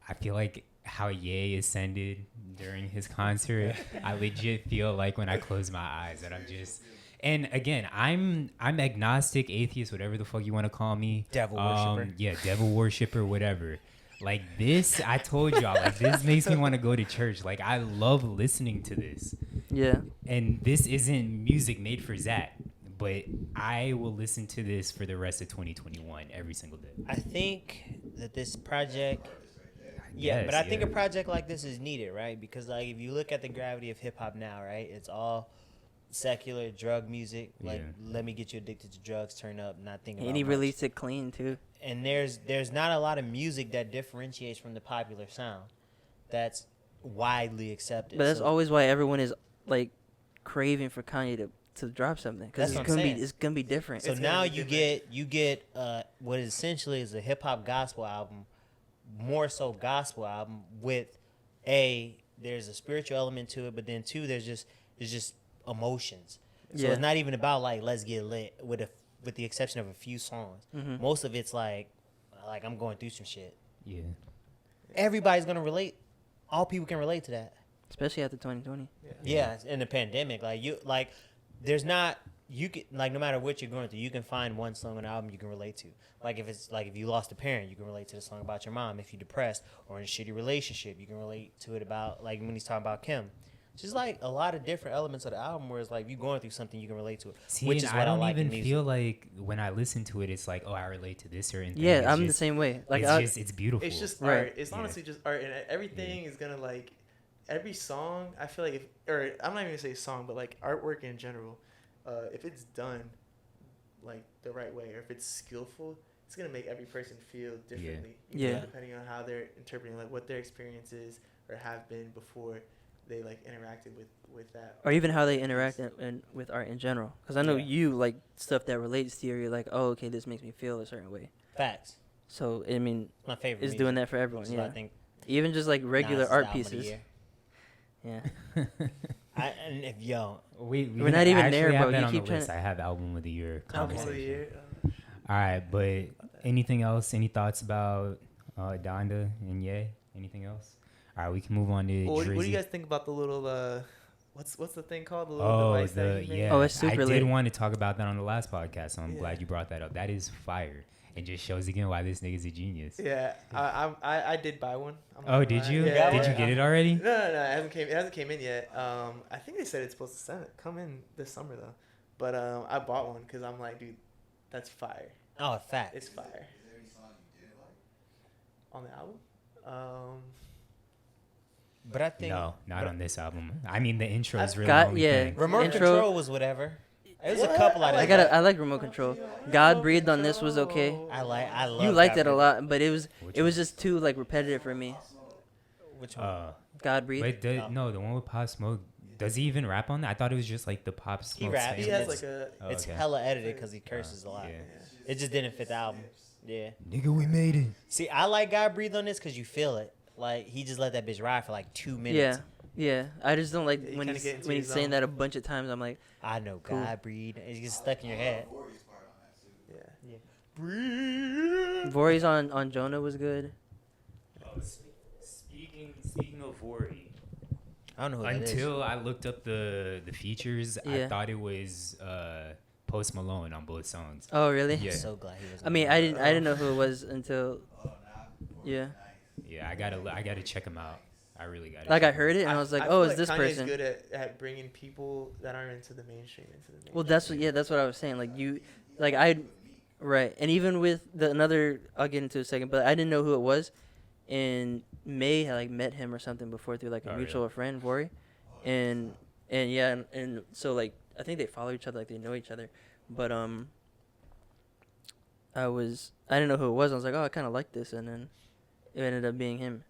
I feel like how Ye ascended during his concert. I legit feel like when I close my eyes that I'm just. And again, I'm agnostic, atheist, whatever the fuck you want to call me. Devil worshiper. Yeah, devil worshiper, whatever. Like this, I told y'all, like this makes me want to go to church. Like I love listening to this. Yeah. And this isn't music made for Zach, but I will listen to this for the rest of 2021 every single day. I think that this project. Yeah, Yes, but I think yeah. a project like this is needed, right? Because like if you look at the gravity of hip hop now, right, it's all secular drug music. Like Yeah. let me get you addicted to drugs, turn up, not think about. And he much. released it clean too. And there's not a lot of music that differentiates from the popular sound that's widely accepted. But that's So always why everyone is like craving for Kanye to drop something because That's it's what I'm gonna be saying. it's gonna be different. So It's now gonna be you get what essentially is a hip hop gospel album, more so gospel album with there's a spiritual element to it, but then two there's just emotions. So Yeah. it's not even about like let's get lit with the exception of a few songs. Mhm. Most of it's like I'm going through some shit. Yeah. Everybody's gonna relate. All people can relate to that. Especially after 2020. Yeah, in the pandemic, there's not you can no matter what you're going through, you can find one song on an album you can relate to. Like if you lost a parent, you can relate to the song about your mom. If you're depressed or in a shitty relationship, you can relate to it about like when he's talking about Kim. Just like a lot of different elements of the album where it's like if you're going through something, you can relate to it. See, which and is I what don't like in even music. feel like when I listen to it, it's like, oh, I relate to this certain thing. Yeah, It's I'm the just- same way. Like it's beautiful. It's just Right. art. It's Yeah. honestly just art, and everything is gonna like every song, I feel like or I'm not even gonna say song, but like artwork in general, if it's done like the right way, or if it's skillful, it's gonna make every person feel differently. Yeah. Depending on how they're interpreting, like what their experience is or have been before they like interacted with that. Or even how they interact with art in general. Because I know you like stuff that relates to you. You're like, oh, okay, this makes me feel a certain way. Facts. So I mean, My favorite. It's doing that for everyone. Yeah. Yeah. I think Even just like regular art pieces. Yeah. And if We're not even there, bro. That You on keep the trying list. I have album of the year conversation. Album of the year. All right, but anything else? Any thoughts about Donda and Ye? Anything else? All right, we can move on to What do Drizzy. you guys think about the little what's the thing called? The little device that he made? Oh, it's super I did lit. want to talk about that on the last podcast, so I'm glad you brought that up. That is fire. It just shows again why this nigga's a genius. Yeah, I did buy one. Oh, did you? Yeah, Did you get it already? No, it hasn't came in yet. I think they said it's supposed to come in this summer though. But I bought one because I'm like, dude, that's fire. Oh, fact. It's fire. Is there any song you didn't like? On the album? But I think No, not on this album. I mean, the intro is really got- the only yeah. thing. Remote Intro- Control was whatever. It was a couple I I like Remote Control. God Breathed on this was okay. I love. You liked it a that lot, but it was Which just too like repetitive for me. Which one? God Breathed. Wait, the one with Pop Smoke. Does he even rap on that? I thought it was just like the Pop Smoke. raps. He sample. has like a. Oh, It's okay. hella edited because he curses a lot. Yeah. It just didn't fit the album. Yeah. Nigga, we made it. See, I like God Breathe on this because you feel it. Like he just let that bitch ride for like 2 minutes. Yeah. I just don't like Yeah, you when kinda get into he's your saying zone. that a bunch of times. I'm like, I know Cool. God Breathe. It gets stuck in your head. Corey's part on that too. Yeah. Breathe. Vori's on Jonah was good. Oh, speaking of Vori, I don't know who that is. until I looked up the features, I Yeah. thought it was Post Malone on both songs. Oh really? Yeah. I'm so glad he was. I mean, I didn't know who it was until. Yeah. Yeah, I gotta check him out. I really gotta. Like I check him heard it and I was like, feel oh, it's this Kanye's person. good at bringing people that aren't into the mainstream into the mainstream. Well, that's what I was saying. Like you, like right. And even with I'll get into it in a second, but I didn't know who it was, and May had like met him or something before through like a Oh, mutual really? friend, Vori, and yeah, and so like I think they follow each other, like they know each other, but I didn't know who it was. I was like, oh, I kind of like this, and then it ended up being him.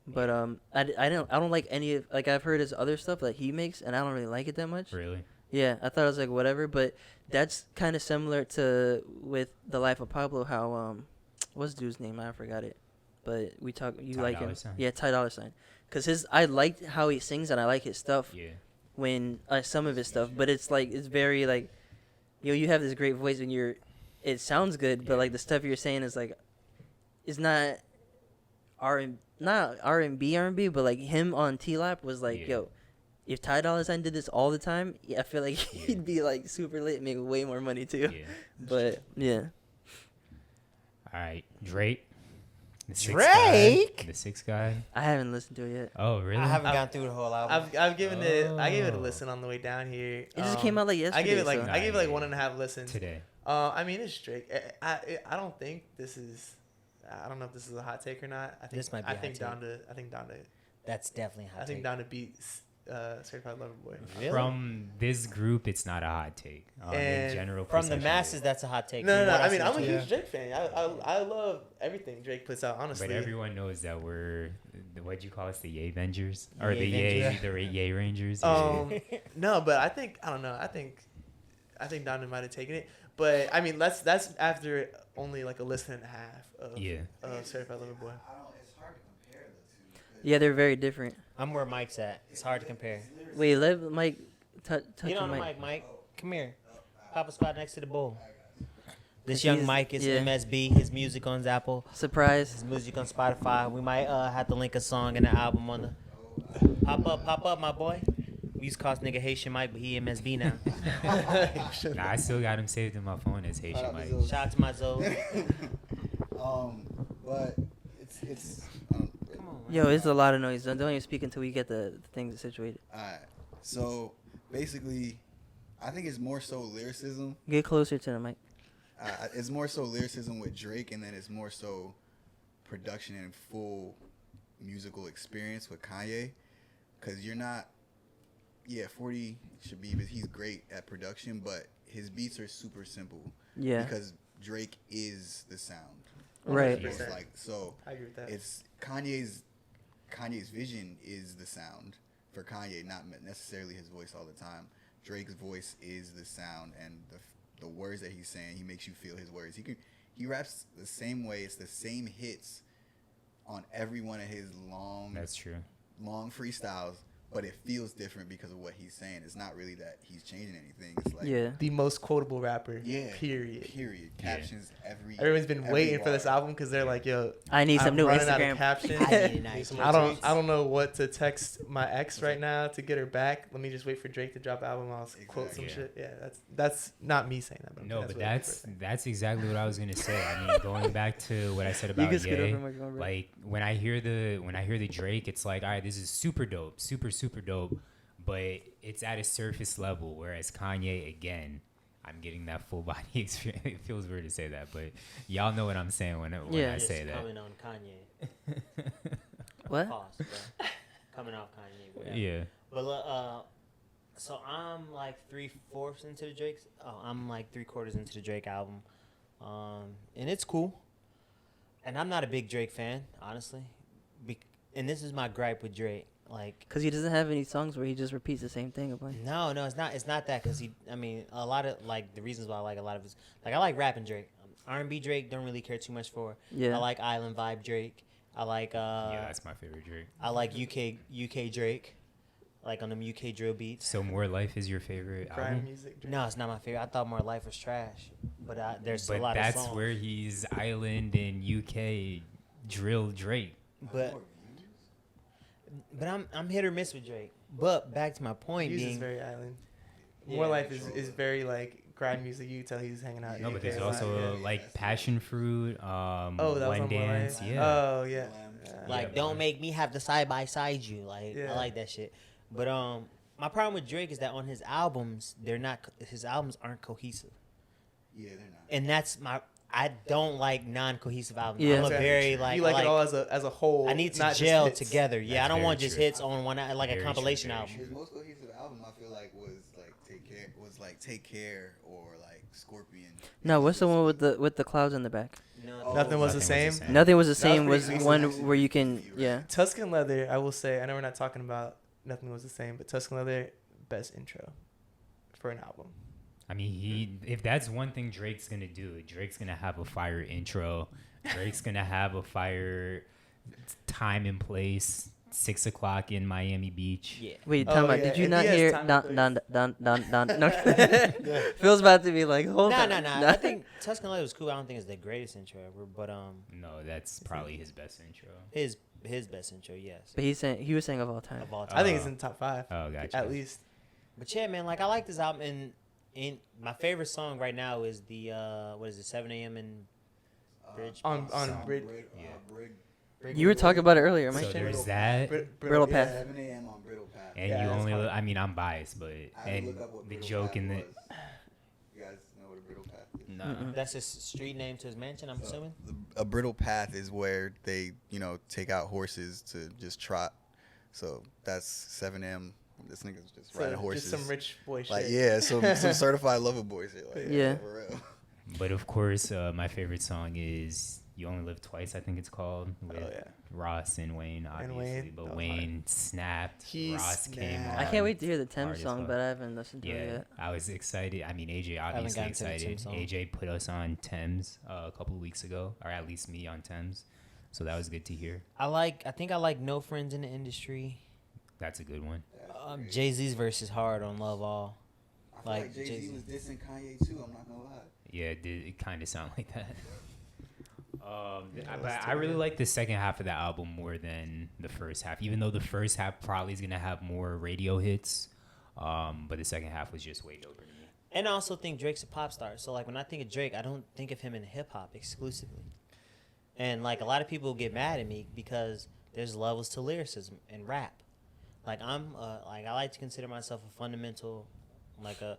But I don't like any of, like I've heard his other stuff that he makes, and I don't really like it that much. Really? Yeah, I thought it was like whatever, but that's kind of similar to with The Life of Pablo. How what's dude's name? I forgot it. But you Ty like Dolla him? $ign. Yeah, Ty Dolla $ign. Cause I liked how he sings and I like his stuff. Yeah. When some of his stuff, but it's like it's very like, you have this great voice and it sounds good, but like the stuff you're saying is like, it's not not R&B, but like him on T-Lap was like, Yeah. yo, if Ty Dolla $ign did this all the time, yeah, I feel like he'd be like super lit and make way more money too. Yeah. But yeah, All right, Drake. The sixth Drake? guy. The sixth guy. I haven't listened to it yet. Oh, really? I haven't gone through the whole album. I gave it a Oh. listen on the way down here. It just came out like yesterday. I gave it like so. I gave it like 1.5 listens. Today. I mean, it's Drake. I don't think this is. I don't know if this is a hot take or not. I think This might be I a hot think take. Donda. That's definitely a hot I think take. Donda beats Certified Lover Boy. Really? From this group, it's not a hot take. In And general, From the perception masses, is. that's a hot take. No. From what I mean, see I'm a too. huge Drake fan. I love everything Drake puts out. Honestly, But everyone knows that we're what'd you call us, the Yay Avengers or the Yay Yay Rangers. No, but I don't know. I think Donda might have taken it. But I mean, that's after only like a listen and a half of Certified Lover Boy. It's hard to compare the two. Yeah, they're very different. I'm where Mike's at. It's hard to compare. Wait, let Mike touch Get the on the mic. mic, Mike. Come here. Pop a spot next to the bull. This He's- young Mike is yeah. MSB. His music on Apple. Surprise. His music on Spotify. We might have to link a song and an album on the pop up, my boy. We used to call this nigga Haitian Mike, but he MSB now. Nah, I still got him saved in my phone as Haitian Shout out Mike. to Zoe. Shout out to my Zoe. But it's Come on, man. Yo, it's a lot of noise. Don't even speak until we get the things situated. alright. So basically, I think it's more so lyricism. Get closer to the mic. It's more so lyricism with Drake, and then it's more so production and full musical experience with Kanye. because you're not. Yeah, 40 should be, but he's great at production, but his beats are super simple. Yeah. Because Drake is the sound. Right. It's like, so I agree with that. it's Kanye's vision is the sound for Kanye, not necessarily his voice all the time. Drake's voice is the sound, and the words that he's saying, he makes you feel his words. He raps the same way. It's the same hits on every one of his long freestyles, but it feels different because of what he's saying. It's not really that he's changing anything. It's like the most quotable rapper. Yeah. Period. Captions every. Everyone's been waiting for this album because they're like, "Yo, I need some new running out Instagram of captions. I don't know what to text my ex right now to get her back. Let me just wait for Drake to drop an album. I'll quote some shit. Yeah, that's not me saying that. But no, but that's exactly what I was gonna say. I mean, going back to what I said about Ye, like when I hear the Drake, it's like, all right, this is super dope, super dope, but it's at a surface level. Whereas Kanye, again, I'm getting that full body experience. It feels weird to say that, but y'all know what I'm saying when I say that. Coming on Kanye. What? Pause, bro. Coming off Kanye. Whatever. Yeah. But so I'm like 3/4 into the Drake's. Oh, I'm like 3/4 into the Drake album, and it's cool. And I'm not a big Drake fan, honestly. And this is my gripe with Drake. Like, because he doesn't have any songs where he just repeats the same thing a bunch. No, it's not that. Because a lot of like the reasons why I like a lot of his, like I like rapping Drake. R&B Drake don't really care too much for. Yeah. I like Island Vibe Drake. I like yeah, that's my favorite Drake. I like UK Drake, like on them UK drill beats. So More Life is your favorite album? Music, Drake. No, it's not my favorite. I thought More Life was trash, but there's a lot of songs. But that's where he's Island and UK drill Drake. But I'm hit or miss with Drake. But back to my point Views being, is very Island. More Life is very like grind music. You can tell he's hanging out. No, but there's UK also like Passion Fruit, that was One on Dance, More Life. yeah. Oh yeah. like, don't make me have to side by side you. Like, I like that shit. But my problem with Drake is that on his albums, his albums aren't cohesive. Yeah, they're not. And that's I don't like non-cohesive albums. Yeah. I'm a very like. You like it all as a whole. I need to not gel just hits. together. Yeah, That's I don't very want just true. hits on one, like Very a true, compilation very album. His most cohesive album, I feel like, was like Take Care or like Scorpion. No, what's the one with the clouds in the back? Nothing was the same. Nothing was the That was same. Was pretty one recent, where you actually. can yeah. Tuscan Leather, I will say. I know we're not talking about Nothing Was the Same, but Tuscan Leather, best intro for an album. I mean, if that's one thing Drake's gonna do, Drake's gonna have a fire intro. Drake's gonna have a fire time and place. 6 o'clock in Miami Beach. Yeah. Wait, Oh, time out. yeah, Did you and not he has hear time don? No. Phil's about to be like, hold on. No. I think Tuscan Leather was cool. I don't think it's the greatest intro ever, but No, that's probably his best intro. his best intro, yes. But he was saying of all time. Of all time. I think it's in the top 5. Oh, gotcha. At least. But yeah, man, like I like this album, and my favorite song right now is the 7 a.m. in Bridge. On Bridge. You were talking about it earlier, Mike. So there's that, Brittle Path. 7 a.m. on Brittle Path. and Yeah, you that's only. hard. I mean, I'm biased, but I had to and look up what the Brittle joke Path in the. was. You guys know what a Brittle Path is? Nah. That's his street name to his mansion, I'm assuming. A Brittle Path is where they, take out horses to just trot. So that's 7 a.m. This nigga's just riding horses. Just some rich boy like, shit. yeah, some certified lover boy shit. Like, Yeah. for real. But of course, my favorite song is "You Only Live Twice." I think it's called, with Ross and Wayne, obviously. Wayne, But that was Wayne snapped. He Ross came snapped. on. I can't wait to hear the Hard Thames as song, fuck. but I haven't listened to it Yeah, yet. I was excited. I mean, AJ haven't obviously gotten to the excited. Thames song. AJ put us on Thames a couple of weeks ago, or at least me on Thames. So that was good to hear. I think I like No Friends in the Industry. That's a good one. Jay-Z's verse is hard on Love All. I feel like Jay-Z Jay-Z. was dissing Kanye too, I'm not gonna lie. Yeah, it kind of sound like that. But I really like the second half of the album more than the first half, even though the first half probably is going to have more radio hits. But the second half was just way doper to me. And I also think Drake's a pop star. So, like, when I think of Drake, I don't think of him in hip-hop exclusively. And, like, a lot of people get mad at me because there's levels to lyricism and rap. Like, I like to consider myself a fundamental, like a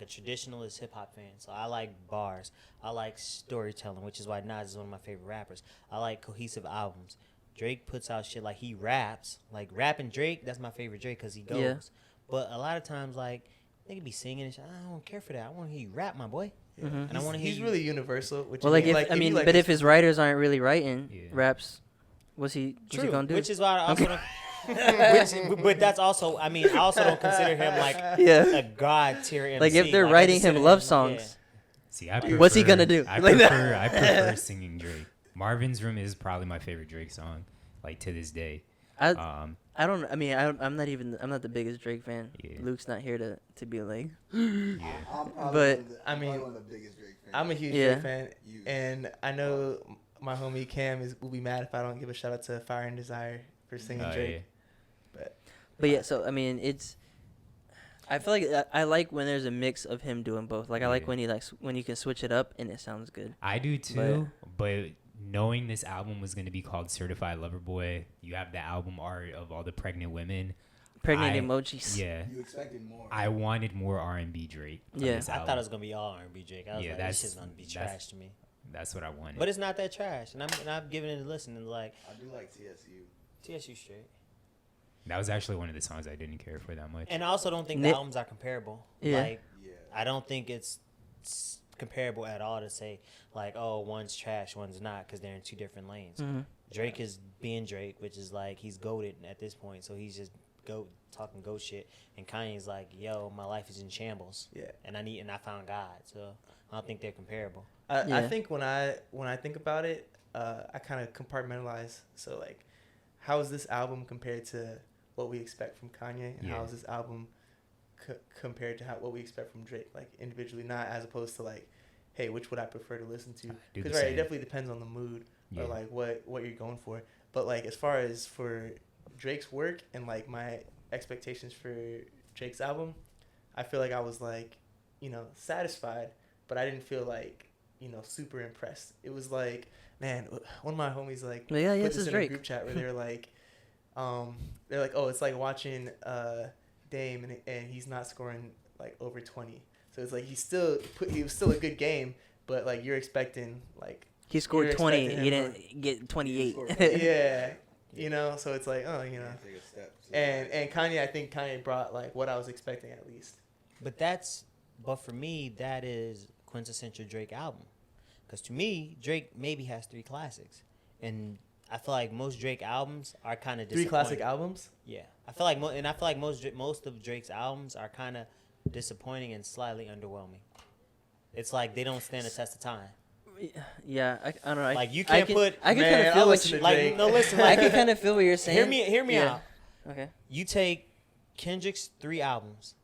traditionalist hip-hop fan. So I like bars. I like storytelling, which is why Nas is one of my favorite rappers. I like cohesive albums. Drake puts out shit like he raps. Like rapping Drake, that's my favorite Drake because he goes. Yeah. But a lot of times, like, they could be singing and shit. I don't care for that. I want to hear you rap, my boy. Yeah. And I want to hear He's you. really universal. Which Well, like if his writers aren't really writing raps, what's he gonna do? Which is why I also don't. But that's also, I mean, I also don't consider him like a god tier MC. Like if they're I writing consider him love songs, See, I prefer, what's he gonna do? I prefer singing Drake. Marvin's Room is probably my favorite Drake song, like to this day. I don't. I mean, I'm not the biggest Drake fan. Yeah. Luke's not here to be like. Yeah. But I mean, one of the biggest Drake fans. I'm a huge Drake fan, and I know my homie Cam will be mad if I don't give a shout out to Fire and Desire for singing Drake. Yeah. But yeah, so I mean, I feel like I like when there's a mix of him doing both. Like I like when you can switch it up and it sounds good. I do too, but knowing this album was going to be called Certified Lover Boy, you have the album art of all the pregnant women. Pregnant emojis. Yeah. You expected more. I wanted more R&B Drake. Yeah. I thought it was gonna be all R&B Drake. I was like, this shit's gonna be trash to me. That's what I wanted. But it's not that trash, and I'm giving it a listen. And like, I do like TSU. TSU straight. That was actually one of the songs I didn't care for that much. And I also don't think the albums are comparable. Yeah. Like, I don't think it's comparable at all to say like, oh, one's trash, one's not, because they're in two different lanes. Mm-hmm. Drake is being Drake, which is like he's goated at this point, so he's just talking goat shit. And Kanye's like, yo, my life is in shambles. Yeah. And I found God, so I don't think they're comparable. I think when I think about it, I kind of compartmentalize. So like, how is this album compared to what we expect from Kanye, and how is this album compared to what we expect from Drake, like individually, not as opposed to like, hey, which would I prefer to listen to? Because it definitely depends on the mood or like what you're going for. But like as far as for Drake's work and like my expectations for Drake's album, I feel like I was like, satisfied, but I didn't feel like, super impressed. It was like, man, one of my homies like put this in a group chat where they're like, oh, it's like watching Dame and he's not scoring like over 20. So it's like he was still a good game, but like you're expecting like he scored 20, he didn't get 28. Yeah, so it's like, oh, and Kanye, I think Kanye brought like what I was expecting at least. But for me, that is quintessential Drake album, because to me, Drake maybe has 3 classics, and I feel like most Drake albums are kind of 3 classic albums. Yeah, I feel like most of Drake's albums are kind of disappointing and slightly underwhelming. It's like they don't stand the test of time. Yeah, I don't know. Like you can't put. I can kind of feel what you like. No, listen. I Like, can kind of feel what you're saying. Hear me out. Okay. You take Kendrick's 3 albums,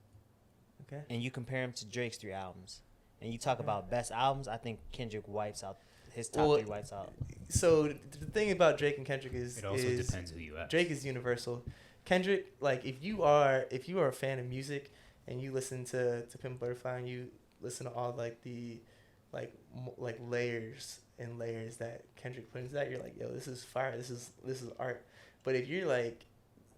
okay, and you compare them to Drake's 3 albums, and you talk about best albums. I think Kendrick wipes out his top 3 wipes out. So the thing about Drake and Kendrick is it also depends who you ask. Drake is universal. Kendrick, like if you are a fan of music and you listen to Pimp Butterfly and you listen to all like the like layers and layers that Kendrick put into that, you're like, yo, this is fire. This is art. But if you're like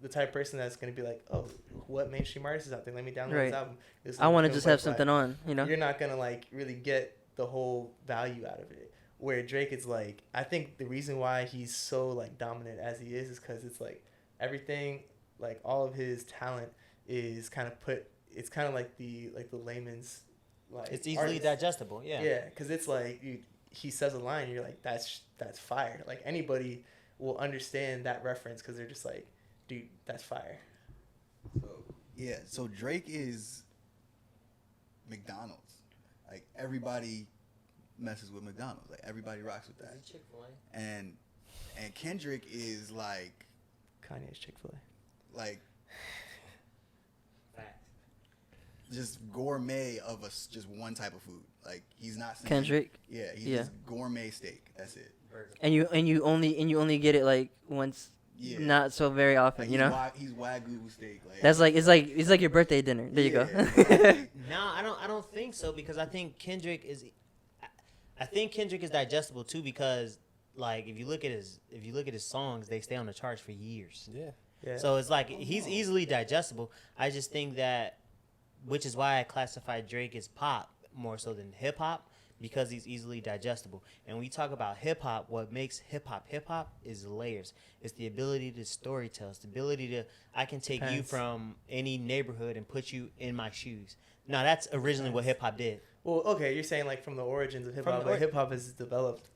the type of person that's gonna be like, oh, what mainstream artist is out there? Let me download this album. I want to just have something on, You're not gonna like really get the whole value out of it. Where Drake is like, I think the reason why he's so like dominant as he is because it's like everything, like all of his talent is kind of put. It's kind of like the layman's. Like, it's easily digestible, yeah, because it's like he says a line, you're like, that's fire. Like anybody will understand that reference because they're just like, dude, that's fire. So Drake is McDonald's. Like everybody messes with McDonald's. Like everybody rocks with that. Chick-fil-A. And Kendrick is like Kanye's Chick-fil-A. Like just gourmet of just one type of food. Like he's not saying, Kendrick. Yeah, he's just gourmet steak. That's it. And you only get it like once, not so very often. Like he's Wagyu steak. Like that's like it's like your birthday dinner. There you go. No, I don't think so because I think Kendrick is digestible too because like if you look at his songs, they stay on the charts for years. Yeah. So it's like he's easily digestible. I just think that, which is why I classify Drake as pop more so than hip hop, because he's easily digestible. And when we talk about hip hop, what makes hip hop is layers. It's the ability to storytell. It's the ability to, I can take you from any neighborhood and put you in my shoes. Now that's originally what hip hop did. Well, okay, you're saying like from the origins of hip hop, but hip hop has developed.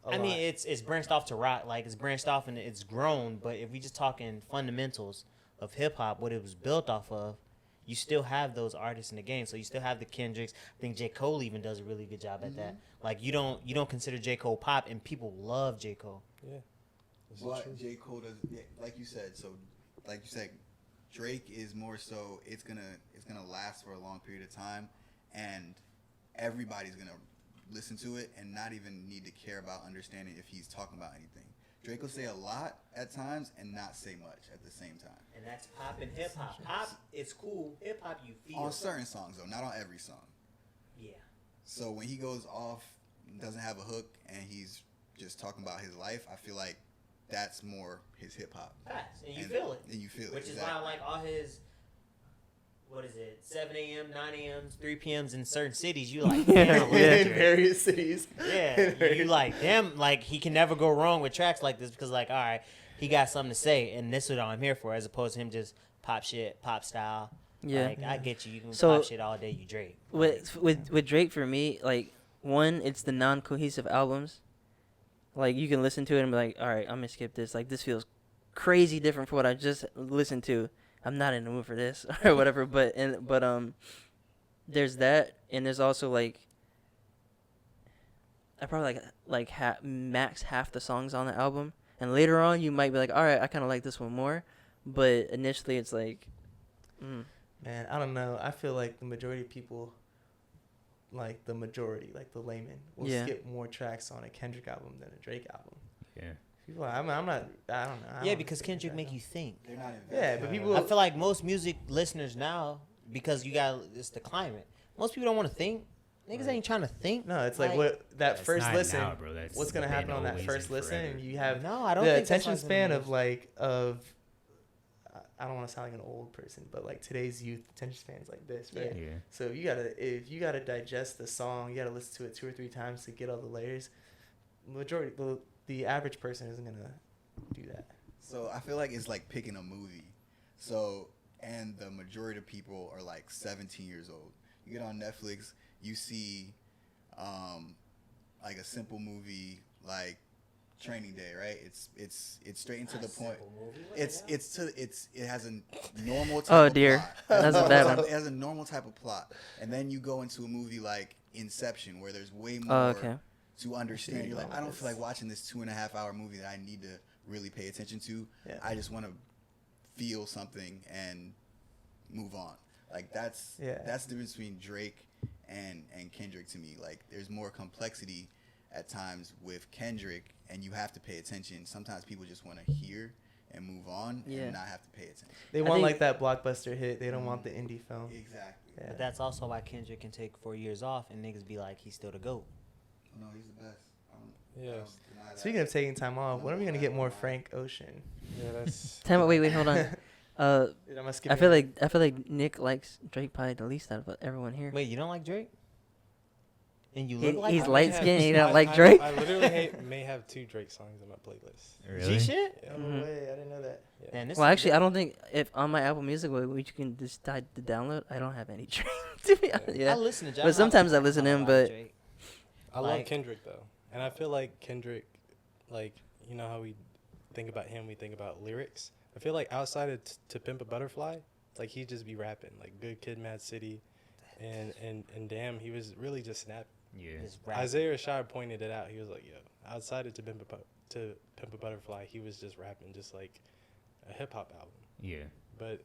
I mean, it's branched off to rock, like it's branched off and it's grown. But if we just talking fundamentals of hip hop, what it was built off of, you still have those artists in the game. So you still have the Kendricks. I think J. Cole even does a really good job at that. Like you don't consider J. Cole pop, and people love J. Cole. Yeah. What J. Cole does, like you said. So, like you said, Drake is more so. It's gonna last for a long period of time, and everybody's gonna listen to it and not even need to care about understanding if he's talking about anything. Drake will say a lot at times and not say much at the same time. And that's pop and hip hop. Pop, it's cool. Hip hop, you feel. On certain songs though, not on every song. Yeah. So when he goes off, doesn't have a hook, and he's just talking about his life, I feel like that's more his hip hop. Facts. And you feel it. And you feel it. Which is why I like all his, 7 a.m., 9 a.m., 3 p.m.s in certain cities. You like, damn. in various cities. Yeah. You like, damn, like he can never go wrong with tracks like this because, like, all right, he got something to say, and this is what I'm here for, as opposed to him just pop shit, pop style. Yeah. Like, I get you. You can So, pop shit all day, you Drake. With Drake, for me, like, one, it's the non-cohesive albums. Like, you can listen to it and be like, all right, I'm going to skip this. Like, this feels crazy different from what I just listened to. I'm not in the mood for this or whatever. But there's that, and there's also, like, I probably max half the songs on the album. And later on, you might be like, all right, I kind of like this one more. But initially, it's like, Man, I don't know. I feel like the majority of people, like the layman, will skip more tracks on a Kendrick album than a Drake album. Yeah. People, I don't know. Yeah, because Kendrick make you think. They're not invested. Yeah, but people. I feel like most music listeners now, because it's the climate. Most people don't want to think. Niggas ain't trying to think. No, it's like what that first listen. Now, bro. What's gonna happen on that first listen? And you have I don't the think attention span of I don't want to sound like an old person, but like today's youth attention span is like this, right? Yeah. So if you gotta digest the song, you gotta listen to it 2 or 3 times to get all the layers. The average person isn't gonna do that. So I feel like it's like picking a movie. So, and the majority of people are like 17 years old. You get on Netflix, you see like a simple movie like Training Day, right? It's straight into the point. It has a normal type of plot. That's a bad one. It has a normal type of plot. And then you go into a movie like Inception where there's way more to understand. You're like, I don't feel like watching this 2.5 hour movie that I need to really pay attention to. Yeah. I just want to feel something and move on. Like that's the difference between Drake and Kendrick to me. Like there's more complexity at times with Kendrick, and you have to pay attention. Sometimes people just want to hear and move on and not have to pay attention. They want like that blockbuster hit. They don't want the indie film. Exactly. Yeah. But that's also why Kendrick can take 4 years off and niggas be like, he's still the GOAT. No, he's the best. Speaking of taking time off, when are we gonna get more Frank Ocean? Yeah, that's. Wait, hold on. Dude, I feel like Nick likes Drake probably the least out of everyone here. Wait, you don't like Drake? And you look like he's him? light skinned. He don't like Drake. I literally may have 2 Drake songs on my playlist. Really? G shit? Yeah. No way, I didn't know that. Yeah. Man, Well, actually, I don't think if on my Apple Music, which you can just type the download, I don't have any Drake. To be honest, I listen to Drake. But sometimes I listen to him. But I love Kendrick though, and I feel like Kendrick, like you know how we think about him, we think about lyrics. I feel like outside of To Pimp a Butterfly, like he'd just be rapping, like Good Kid, Mad City, and damn, he was really just snapping. Yeah. Isaiah Rashad pointed it out. He was like, yo, outside of To Pimp a Butterfly, he was just rapping, just like a hip hop album. Yeah. But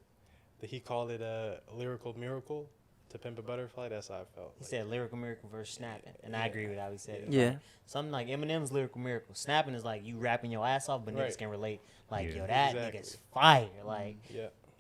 he called it a lyrical miracle. To Pimp a Butterfly, that's how I felt. He said lyrical miracle versus snapping, and I agree with how he said it. Yeah. Like, something like Eminem's lyrical miracle. Snapping is like you rapping your ass off, but niggas can relate. Like, yo, that nigga's fire. Like,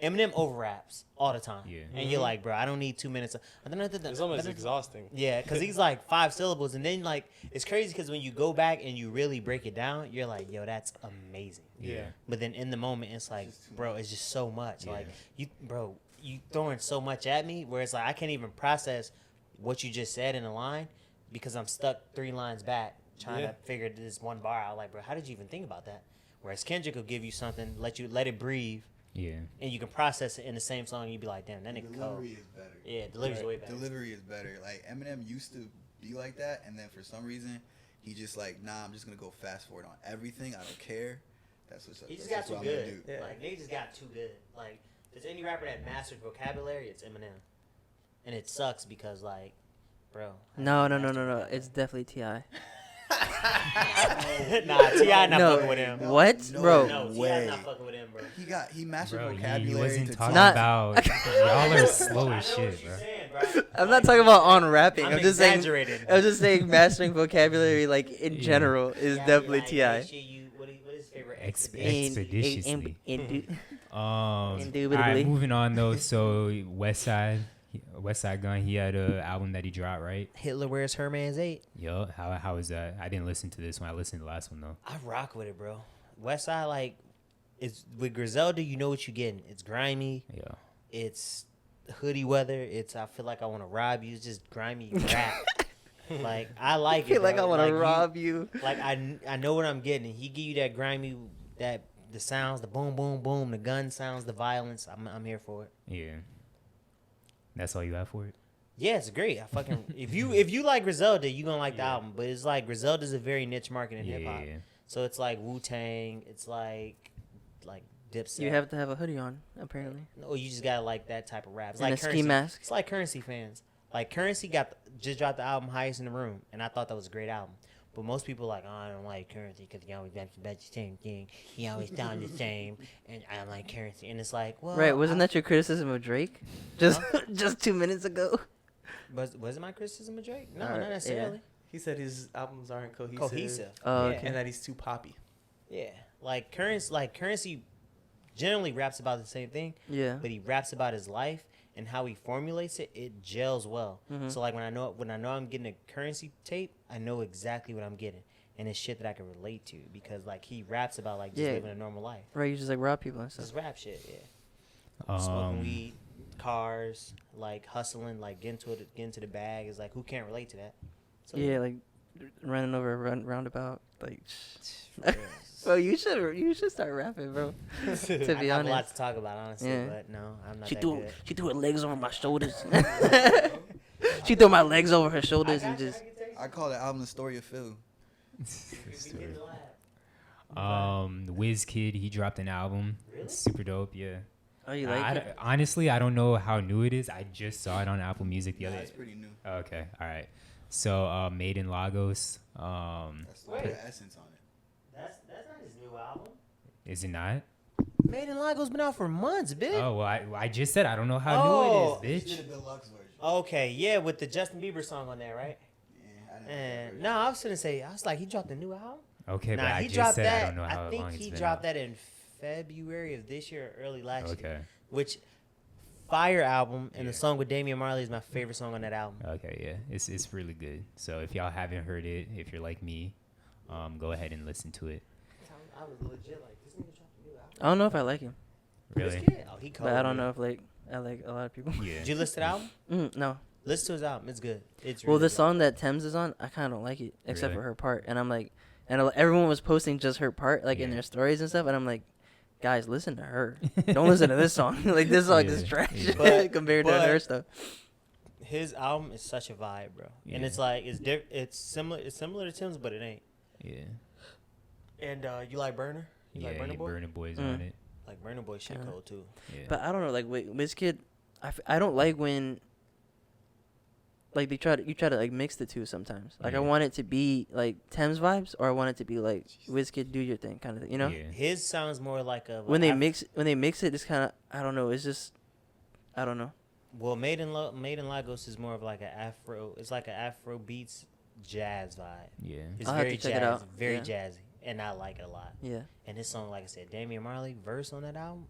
Eminem over raps all the time. Yeah. And you're like, bro, I don't need 2 minutes. It's almost exhausting. Yeah, because he's like 5 syllables. And then, like, it's crazy because when you go back and you really break it down, you're like, yo, that's amazing. Yeah. But then in the moment, it's like, bro, it's just so much. Like, you throwing so much at me where it's like I can't even process what you just said in a line. because I'm stuck 3 lines back trying to figure this one bar out. Like, bro, how did you even think about that? Whereas Kendrick will give you something, let it breathe. Yeah. And you can process it in the same song. And you'd be like, damn, that nigga cold. Delivery is better. Yeah, delivery's way better. Delivery is better. Like, Eminem used to be like that, and then for some reason, he just like, nah, I'm just gonna go fast forward on everything. I don't care. That's what's up. He just got too good. Like, they just got too good. Like, if there's any rapper that mastered vocabulary, it's Eminem. And it sucks because, like, bro. No. It's definitely T.I. Nah, T.I. not fucking with him. What? Bro. No, T.I. not fucking with him, bro. He mastered bro, vocabulary. he wasn't talking Not- about. Y'all are slow as shit, bro. I'm not talking about on rapping. I'm I'm just saying. exaggerating. I'm just saying mastering vocabulary like in general is definitely T.I. What is his favorite? Expeditiously. All Indubitably. right, moving on though. So Westside Gun, he had an album that he dropped, right? Hitler Wears Hermès 8. Yo, how is that? I didn't listen to this one. I listened to the last one though. I rock with it, bro. Westside, like, it's with Griselda, you know what you're getting. It's grimy. Yeah. It's hoodie weather. It's I feel like I want to rob you. It's just grimy rap. Like, I like it. I feel like bro. I want to rob you. Like, I know what I'm getting. He give you that grimy, the sounds, the boom, boom, boom, the gun sounds, the violence. I'm here for it. Yeah. That's all you have for it? Yeah, it's great. I fucking if you like Griselda, you gonna like the album. But it's like Griselda's a very niche market in hip hop. Yeah. So it's like Wu-Tang. It's like Dipset. You have to have a hoodie on, apparently. No, you just gotta like that type of rap. It's And like a Currency. ski mask. It's like Currency fans. Like Currency just dropped the album Highest in the Room, and I thought that was a great album. But most people are like, oh, I don't like Currency because he always raps about the same thing. He always sound the same, and I don't like Currency. And it's like, well, Right? Wasn't that your criticism of Drake? Just 2 minutes ago. Was it my criticism of Drake? No, Alright, not necessarily. yeah. He said his albums aren't cohesive. Oh, Yeah. okay. And that he's too poppy. Yeah, like Currency generally raps about the same thing. Yeah. But he raps about his life and how he formulates it. It gels well. Mm-hmm. So like when I know I'm getting a Currency tape, I know exactly what I'm getting, and it's shit that I can relate to because like he raps about like just living a normal life. Right, you just like rob people and stuff. Just rap shit, yeah. Smoking weed, cars, like hustling, like getting to the bag is like who can't relate to that? So, Yeah, like running over a roundabout. Like, for real. bro, you should start rapping, bro. To I be have a lot honest. to talk about, honestly, Yeah. but no, I'm not She that threw good. she threw her legs over my shoulders. She threw my legs over her shoulders and just. I call the album The Story of Phil. Wizkid, he dropped an album. Really? It's super dope, yeah. Oh, you like it? Honestly, I don't know how new it is. I just saw it on Apple Music the other day. It's pretty new. Okay, all right. So, Made in Lagos. That's the essence on it. That's not his new album. Is it not? Made in Lagos been out for months, bitch. Oh, well, I just said I don't know how new it is, bitch. The deluxe version. Okay, yeah, with the Justin Bieber song on there, right? Yeah, I didn't And no, I was gonna say, I was like, he dropped a new album. Okay, Nah, but I he just dropped said that. I don't know how I think long it's he been dropped out. that in February of this year, or early last year. Okay. Which fire album, and the song with Damian Marley is my favorite song on that album. Okay, yeah, it's really good. So if y'all haven't heard it, if you're like me, go ahead and listen to it. I was legit like, this nigga dropped a new album. I don't know if I like him, Really? Oh, he cold. but I don't man. know if like I like a lot of people. Yeah. Did you listen to the album? No. Listen to his album. It's good. It's Well, really the good. song that Thames is on, I kind of don't like it, except Really? for her part. And I'm like, everyone was posting just her part, like in Yeah. their stories and stuff. And I'm like, guys, listen to her. Don't listen to this song. Like this song is Yeah. trash Yeah. compared to But- her stuff. His album is such a vibe, bro. And Yeah. it's like it's similar to Tim's, but it ain't. Yeah. And you like Burner? You Yeah, like Burner Boy? Burner Boy's on it. Like Burner Boy shit cold too. Yeah. But I don't know, like Wizkid, I don't like when like you try to like mix the two sometimes. Like Yeah. I want it to be like Thames vibes, or I want it to be like Wizkid, do your thing kind of thing. You know? Yeah. His sounds more like a When they mix it, it's kind of I don't know. It's just I don't know. Well, Made in Lagos is more of like an Afro. It's like an Afro beats jazz vibe. Yeah. It's I'll have very to check it jazz, out. very Yeah. jazzy, and I like it a lot. Yeah. And his song, like I said, Damian Marley verse on that album.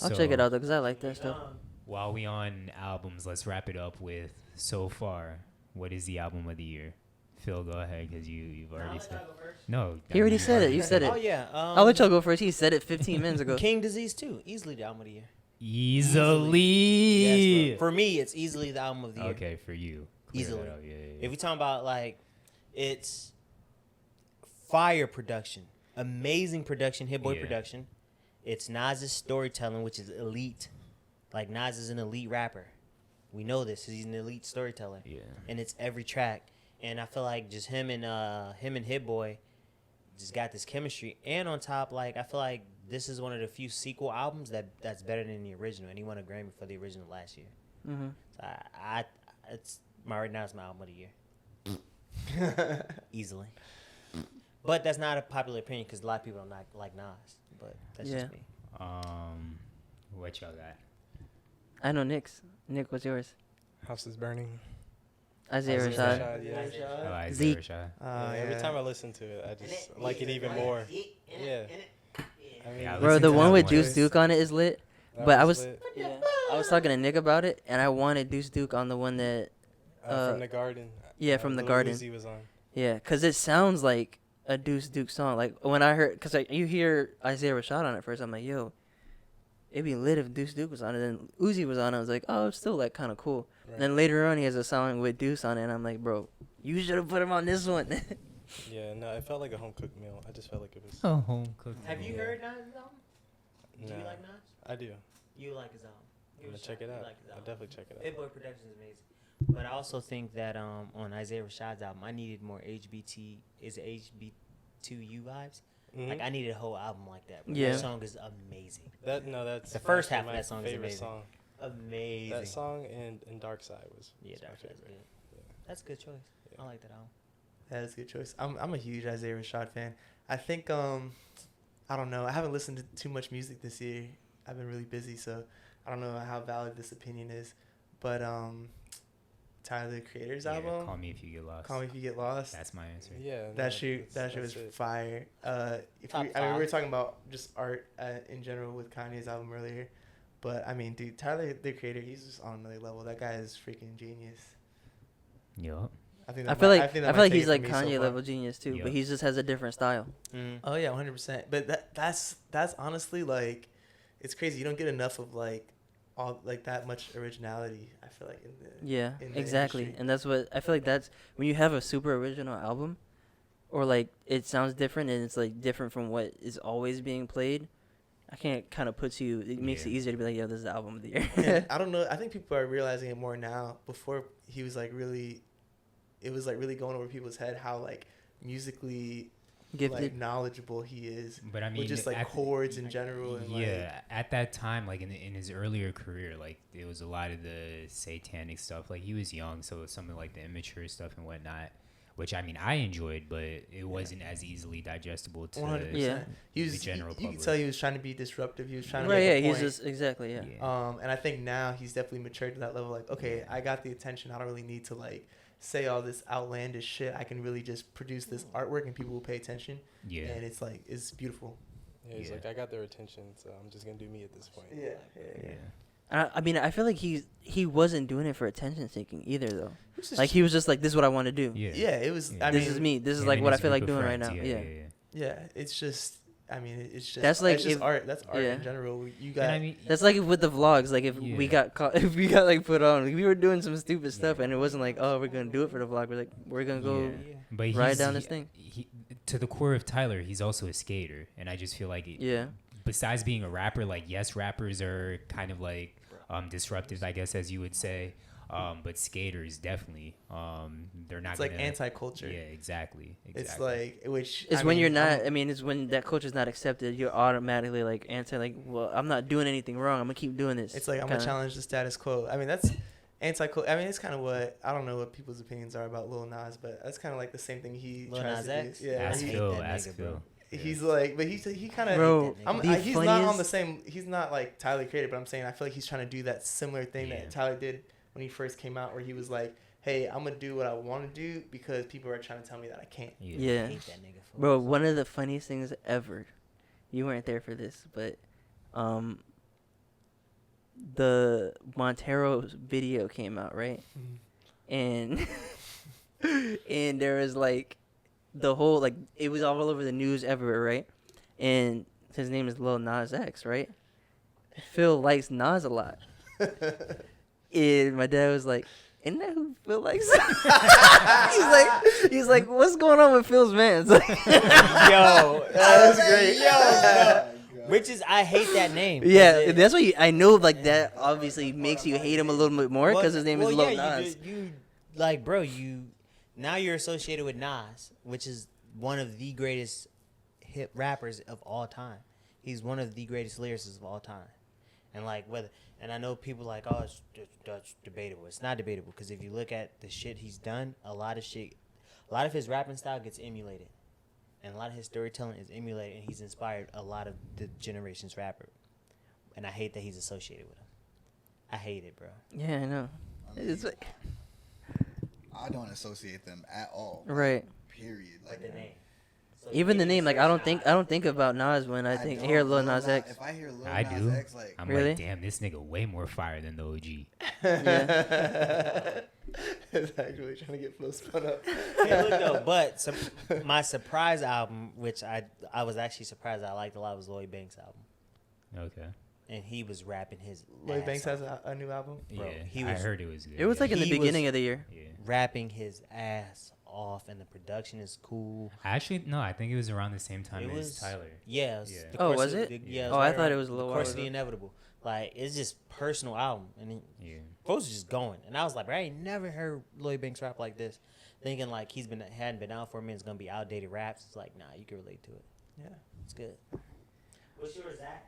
I'll check it out though, cause I like that stuff. While we on albums, let's wrap it up with so far. What is the album of the year? Phil, go ahead, because you've already said. No, He already said it. You said it. Oh yeah. I'll let y'all go first. He said it 15 minutes ago. King Disease 2, easily the album of the year. Easily. Yes, bro. For me, it's easily the album of the year. Okay, for you. Easily. that up. Yeah. If we talking about like, it's fire production, amazing production, Hit Boy Yeah. production. It's Nas's storytelling, which is elite. Like Nas is an elite rapper. We know this. He's an elite storyteller. Yeah. And it's every track. And I feel like just him and Hit Boy just got this chemistry. And on top, like I feel like this is one of the few sequel albums that's better than the original. And he won a Grammy for the original last year. Mm-hmm. So it's right now it's my album of the year. Easily. But that's not a popular opinion because a lot of people don't like Nas. But that's just me. What y'all got? I know Nick's. Nick, what's yours? House is Burning. Isaiah Isaiah Rashad. Rashad, yeah. Oh, Isaiah Zeke. Rashad. Every time I listen to it, I just like it even more. Yeah. I mean, Yeah, I Bro, listened the to one that with one. Deuce Duke on it is lit. that But I was lit. I was talking to Nick about it, and I wanted Deuce Duke on the one that From the Garden. yeah, from the Lil Garden. Uzi was on. Yeah, because it sounds like a Deuce Duke song. Like when I heard, because you hear Isaiah Rashad on it first, I'm like, yo, it'd be lit if Deuce Duke was on it. Then Uzi was on it. I was like, oh, it's still like kind of cool. Right. And then later on, he has a song with Deuce on it, and I'm like, bro, you should have put him on this one. Yeah, no, it felt like a home cooked meal. I just felt like it was. Oh, home cooked. Have you Yeah. heard Nas' album? Do Nah, you like Nas? I do. You like his album. I'm gonna check it out. I'll definitely check it Hit out. Boy production is amazing. But I also think that on Isaiah Rashad's album, I needed more HBT. Is it HB2U vibes? Mhm. Like I needed a whole album like that. But Yeah. That song is amazing. That's The first actually half of my that song is favorite amazing. song. Amazing. That song and Dark Side was Yeah, my Dark Side's favorite. good. That's a good choice. Yeah. I like that album. That is a good choice. I'm a huge Isaiah Rashad fan. I think I don't know. I haven't listened to too much music this year. I've been really busy, so I don't know how valid this opinion is. But Tyler the Creator's Yeah, album, Call Me If You Get Lost. Call Me If You Get Lost. That's my answer. Yeah, That shit was that's it. fire. Top We were five. talking about just art in general with Kanye's album earlier, but I mean, dude, Tyler the Creator, he's just on another level. That guy is freaking genius. Yup. I think. I That feel might- like think I that feel might like take he's it like from me so Kanye far. level genius too, Yeah. but he just has a different style. Oh yeah, 100%. But that's honestly like, it's crazy. You don't get enough of like all like that much originality. I feel like in the Yeah, in the exactly. industry. And that's what I feel like. That's when you have a super original album, or like it sounds different and it's like different from what is always being played. I can't kind of puts you. It makes it Yeah. easier to be like, yo, this is the album of the year. And I don't know. I think people are realizing it more now. Before he was like really, it was like really going over people's head how like musically Gifted. like knowledgeable he is. But I mean, with just like at- chords in general and yeah, at that time, like in his earlier career, like it was a lot of the satanic stuff. Like he was young, so it was something like the immature stuff and whatnot, which I mean I enjoyed, but it wasn't as easily digestible to 100%. Yeah. He was. the general you can public. tell he was trying to be disruptive. He was trying to Right, make yeah, a he's point. just exactly, yeah. And I think now he's definitely matured to that level. Like, okay, I got the attention. I don't really need to like say all this outlandish shit. I can really just produce this artwork and people will pay attention. Yeah. And it's like it's beautiful. Yeah, he's Yeah. like, I got their attention, so I'm just gonna do me at this point. Yeah. I mean, I feel like he wasn't doing it for attention seeking either, though. It was just- Like he was just like, this is what I want to do. Yeah. yeah, it was. Yeah. I This mean, is me. This is Him like and what I his feel like group of doing right friends, now. Yeah. Yeah. Yeah, it's just. I mean, it's just. That's like it's just if- art. That's art yeah. in general. You got. And I mean, That's like with the vlogs. Like if we Yeah. got caught, if we got like put on, like, we were doing some stupid stuff, and it wasn't like, oh, we're gonna do it for the vlog. We're like, we're gonna go. yeah. But ride he's- down this thing. He, to the core of Tyler, he's also a skater, and I just feel like Yeah. besides being a rapper, like yes, rappers are kind of like disruptive, I guess, as you would say. But skaters definitely, they're not. It's like gonna- anti-culture. Yeah, exactly. It's like which. It's I when mean, you're not. I'm- I mean, it's when that culture's not accepted. You're automatically like anti. Like, well, I'm not doing anything wrong. I'm gonna keep doing this. It's like I'm kinda. gonna challenge the status quo. I mean, that's anti-culture. I mean, it's kind of what I don't know what people's opinions are about Lil Nas, but that's kind of like the same thing he Lil tries Nas to X? do. Yeah, Ask I hate Phil. that Ask nigga, bro. Phil. he's like, but he kind of. Bro, the he's not on the funniest- same. He's not like Tyler Creator, but I'm saying I feel like he's trying to do that similar thing Yeah. that Tyler did when he first came out, where he was like, "Hey, I'm gonna do what I want to do because people are trying to tell me that I can't." Yeah. I hate that nigga. For Bro, one of the funniest things ever. You weren't there for this, but the Montero video came out, right? And and there was like the whole like it was all over the news everywhere, right? And his name is Lil Nas X, right? Phil likes Nas a lot. And my dad was like, isn't that who Phil likes? he's like, what's going on with Phil's man? It's like, Yo, that was great. Yo, which is I hate that name. yeah, that's what I know. Like that obviously makes you hate him a little bit more because his name is Lil Nas. You like, bro, now you're associated with Nas, which is one of the greatest hip rappers of all time. He's one of the greatest lyricists of all time. And like and I know people like, oh, that's debatable. It's not debatable because if you look at the shit he's done, a lot of his rapping style gets emulated, and a lot of his storytelling is emulated, and he's inspired a lot of the generation's rapper. And I hate that he's associated with him. I hate it, bro. Yeah, I know. It's like, I don't associate them at all. right. Period. Like the name. So Even the name, like I don't think about Nas when I hear Lil Nas X. If I hear Lil I Nas do. X, like I'm Really? like, damn, this nigga way more fire than the OG. Yeah. It's actually trying to get Flo spun up. Hey, look though, but my surprise album, which I was actually surprised I liked a lot, was Lloyd Banks' album, Okay. and he was rapping his. Lloyd ass Banks off. has a new album. Bro, Yeah, I heard it was good. It was like in the He was- beginning of the year. Yeah. rapping his ass off, and the production is cool. Actually, no, I think it was around the same time It as was Tyler. Yeah. It Yeah. the Oh, course was of it? the- yeah. Oh, I right thought it around was a little the course while of the ago. inevitable. Like it's just personal album, and Yeah. folks was just going, and I was like, bro, I ain't never heard Lloyd Banks rap like this. Thinking like hadn't been out for a minute, it's gonna be outdated raps. It's like, nah, you can relate to it. Yeah. It's good. What's yours, Zach?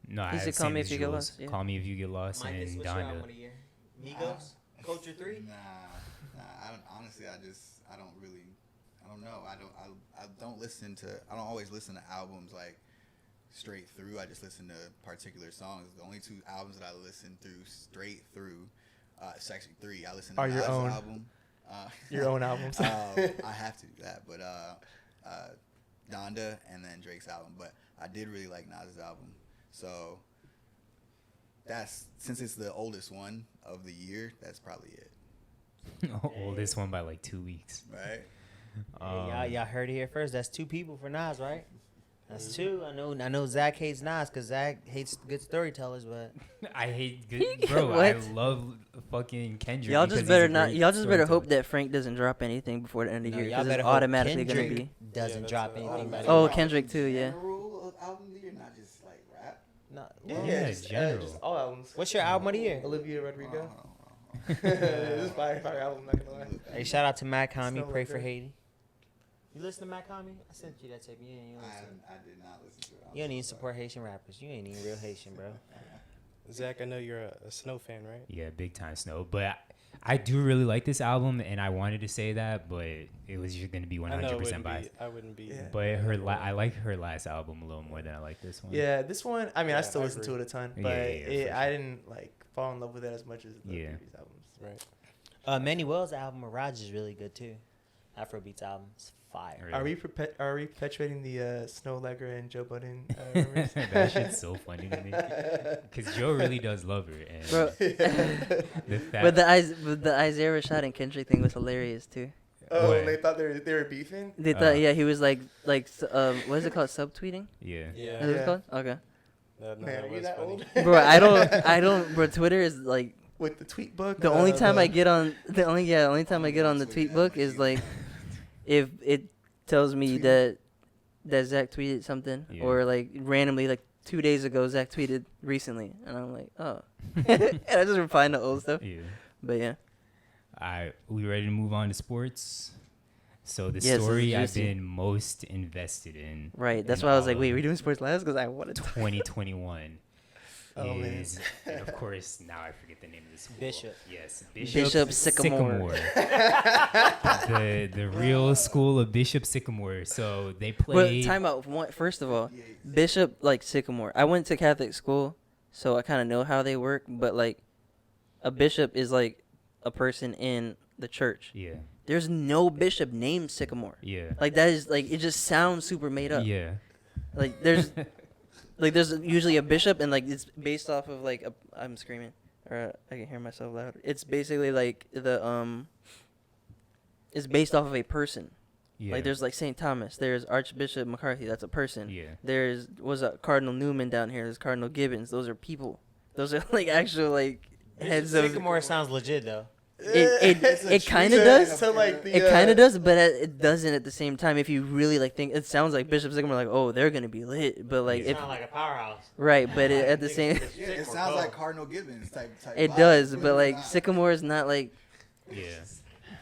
No, He I said had Call same Me as If You Get Jules. Lost, yeah. Call Me If You Get Lost Mike, and what's your album Donda. of the year? Migos? Culture 3? Nah. I don't, honestly, I don't always listen to albums like straight through. I just listen to particular songs. The only two albums that I listen through straight through, it's actually three. I listen to Are your Nas' own? album. Your own albums. I have to do that, but Donda and then Drake's album. But I did really like Nas' album, so since it's the oldest one of the year, that's probably it, Oldest one by like 2 weeks. right? Hey, y'all heard it here first. That's two people for Nas, right? That's two. I know Zach hates Nas because Zach hates good storytellers, but I hate good, bro. What? I love fucking Kendrick. Y'all because just he's a better not. great Y'all just better hope storyteller. that Frank doesn't drop anything before the end of the no, year y'all because better it's hope automatically gonna Kendrick be. doesn't that's drop a- anything. by the Oh, end. Kendrick too, yeah. General of album of the year, not just like rap. No, Yeah, just, general. just all albums. What's your album of the year? Olivia Rodrigo. Oh. This is fire album. Not gonna lie. Hey, shout out to Matt Comey. Snow Pray for Leopard. Haiti. You listen to Matt Comey? I sent you that tape. You ain't listen. I did not listen to it. I'm You don't so even sorry. support Haitian rappers. You ain't even real Haitian, bro. Zach, I know you're a Snow fan, right? Yeah, big time Snow. But I do really like this album, and I wanted to say that, but it was just gonna be I know it 100% wouldn't biased. be. I wouldn't be. Yeah. But I like her last album a little more than I like this one. Yeah, this one. I mean, I Yeah, still I listen to agree. it a ton, Yeah, but yeah, for I sure. didn't like fall in love with it as much as the Yeah. previous albums. Right. Manuel's album, Mirage, is really good too. Afrobeats album is fire. Really? Are we perpetuating the Snow Allegra and Joe Budden rumors? That shit's so funny to me because Joe really does love her, and Bro, the fact, but the Isaiah Rashad and Kendrick thing was hilarious too. Oh, What? they thought they were beefing. They thought, yeah, he was like what is it called, subtweeting? yeah, Is Yeah. it what it's Yeah. called? Okay, No, Man, that are you was that funny. old? bro, I don't, bro. Twitter is like With the tweet book. the only time I the- get on the only time I get on the tweet book is like if it tells me that Zach tweeted something Yeah. or like randomly like 2 days ago Zach tweeted recently and I'm like, oh, and I just find the old stuff. yeah. But yeah, We ready to move on to sports? So the Yes, this is story I've juicy. been most invested in, right. That's in why I was all like, wait, of we doing sports last? Because I wanted to. 2021 Oh, man. is, and of course, now I forget the name of the school. Bishop. Yes, Bishop Sycamore. the real school of Bishop Sycamore. So they But played. time out. First of all, Bishop like Sycamore. I went to Catholic school, so I kind of know how they work. But like, a bishop is like a person in the church. Yeah, There's no bishop named Sycamore. yeah, Like that is like it just sounds super made up. yeah. Like there's there's usually a bishop and like it's based off of like I'm screaming or I can hear myself loud. It's basically like it's based off of a person. Yeah. Like there's like St. Thomas, there's Archbishop McCarthy, that's a person. Yeah. There's Cardinal Newman down here, there's Cardinal Gibbons, those are people. Those are like actual like heads of Sycamore sounds legit though. It kind of does. So like It kind of does, but it doesn't at the same time. If you really like think, it sounds like Bishop Sycamore, like, oh, they're gonna be lit, but like It's not like a powerhouse. right, but at the same, Yeah, it sounds like Cardinal Gibbons type. it vibe. does, but like Sycamore is not like Yeah.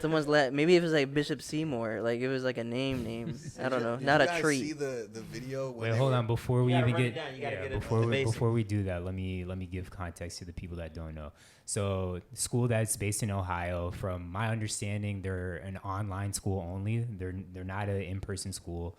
someone's maybe if it was like Bishop Seymour, like it was like a name. I don't know, Did not you a guys tree. See the video. When Wait, they hold were- on. Before we You gotta even run it get, down. You gotta get it before the we, basics. before we do that, let me give context to the people that don't know. So, school that's based in Ohio. From my understanding, they're an online school only. They're not an in-person school.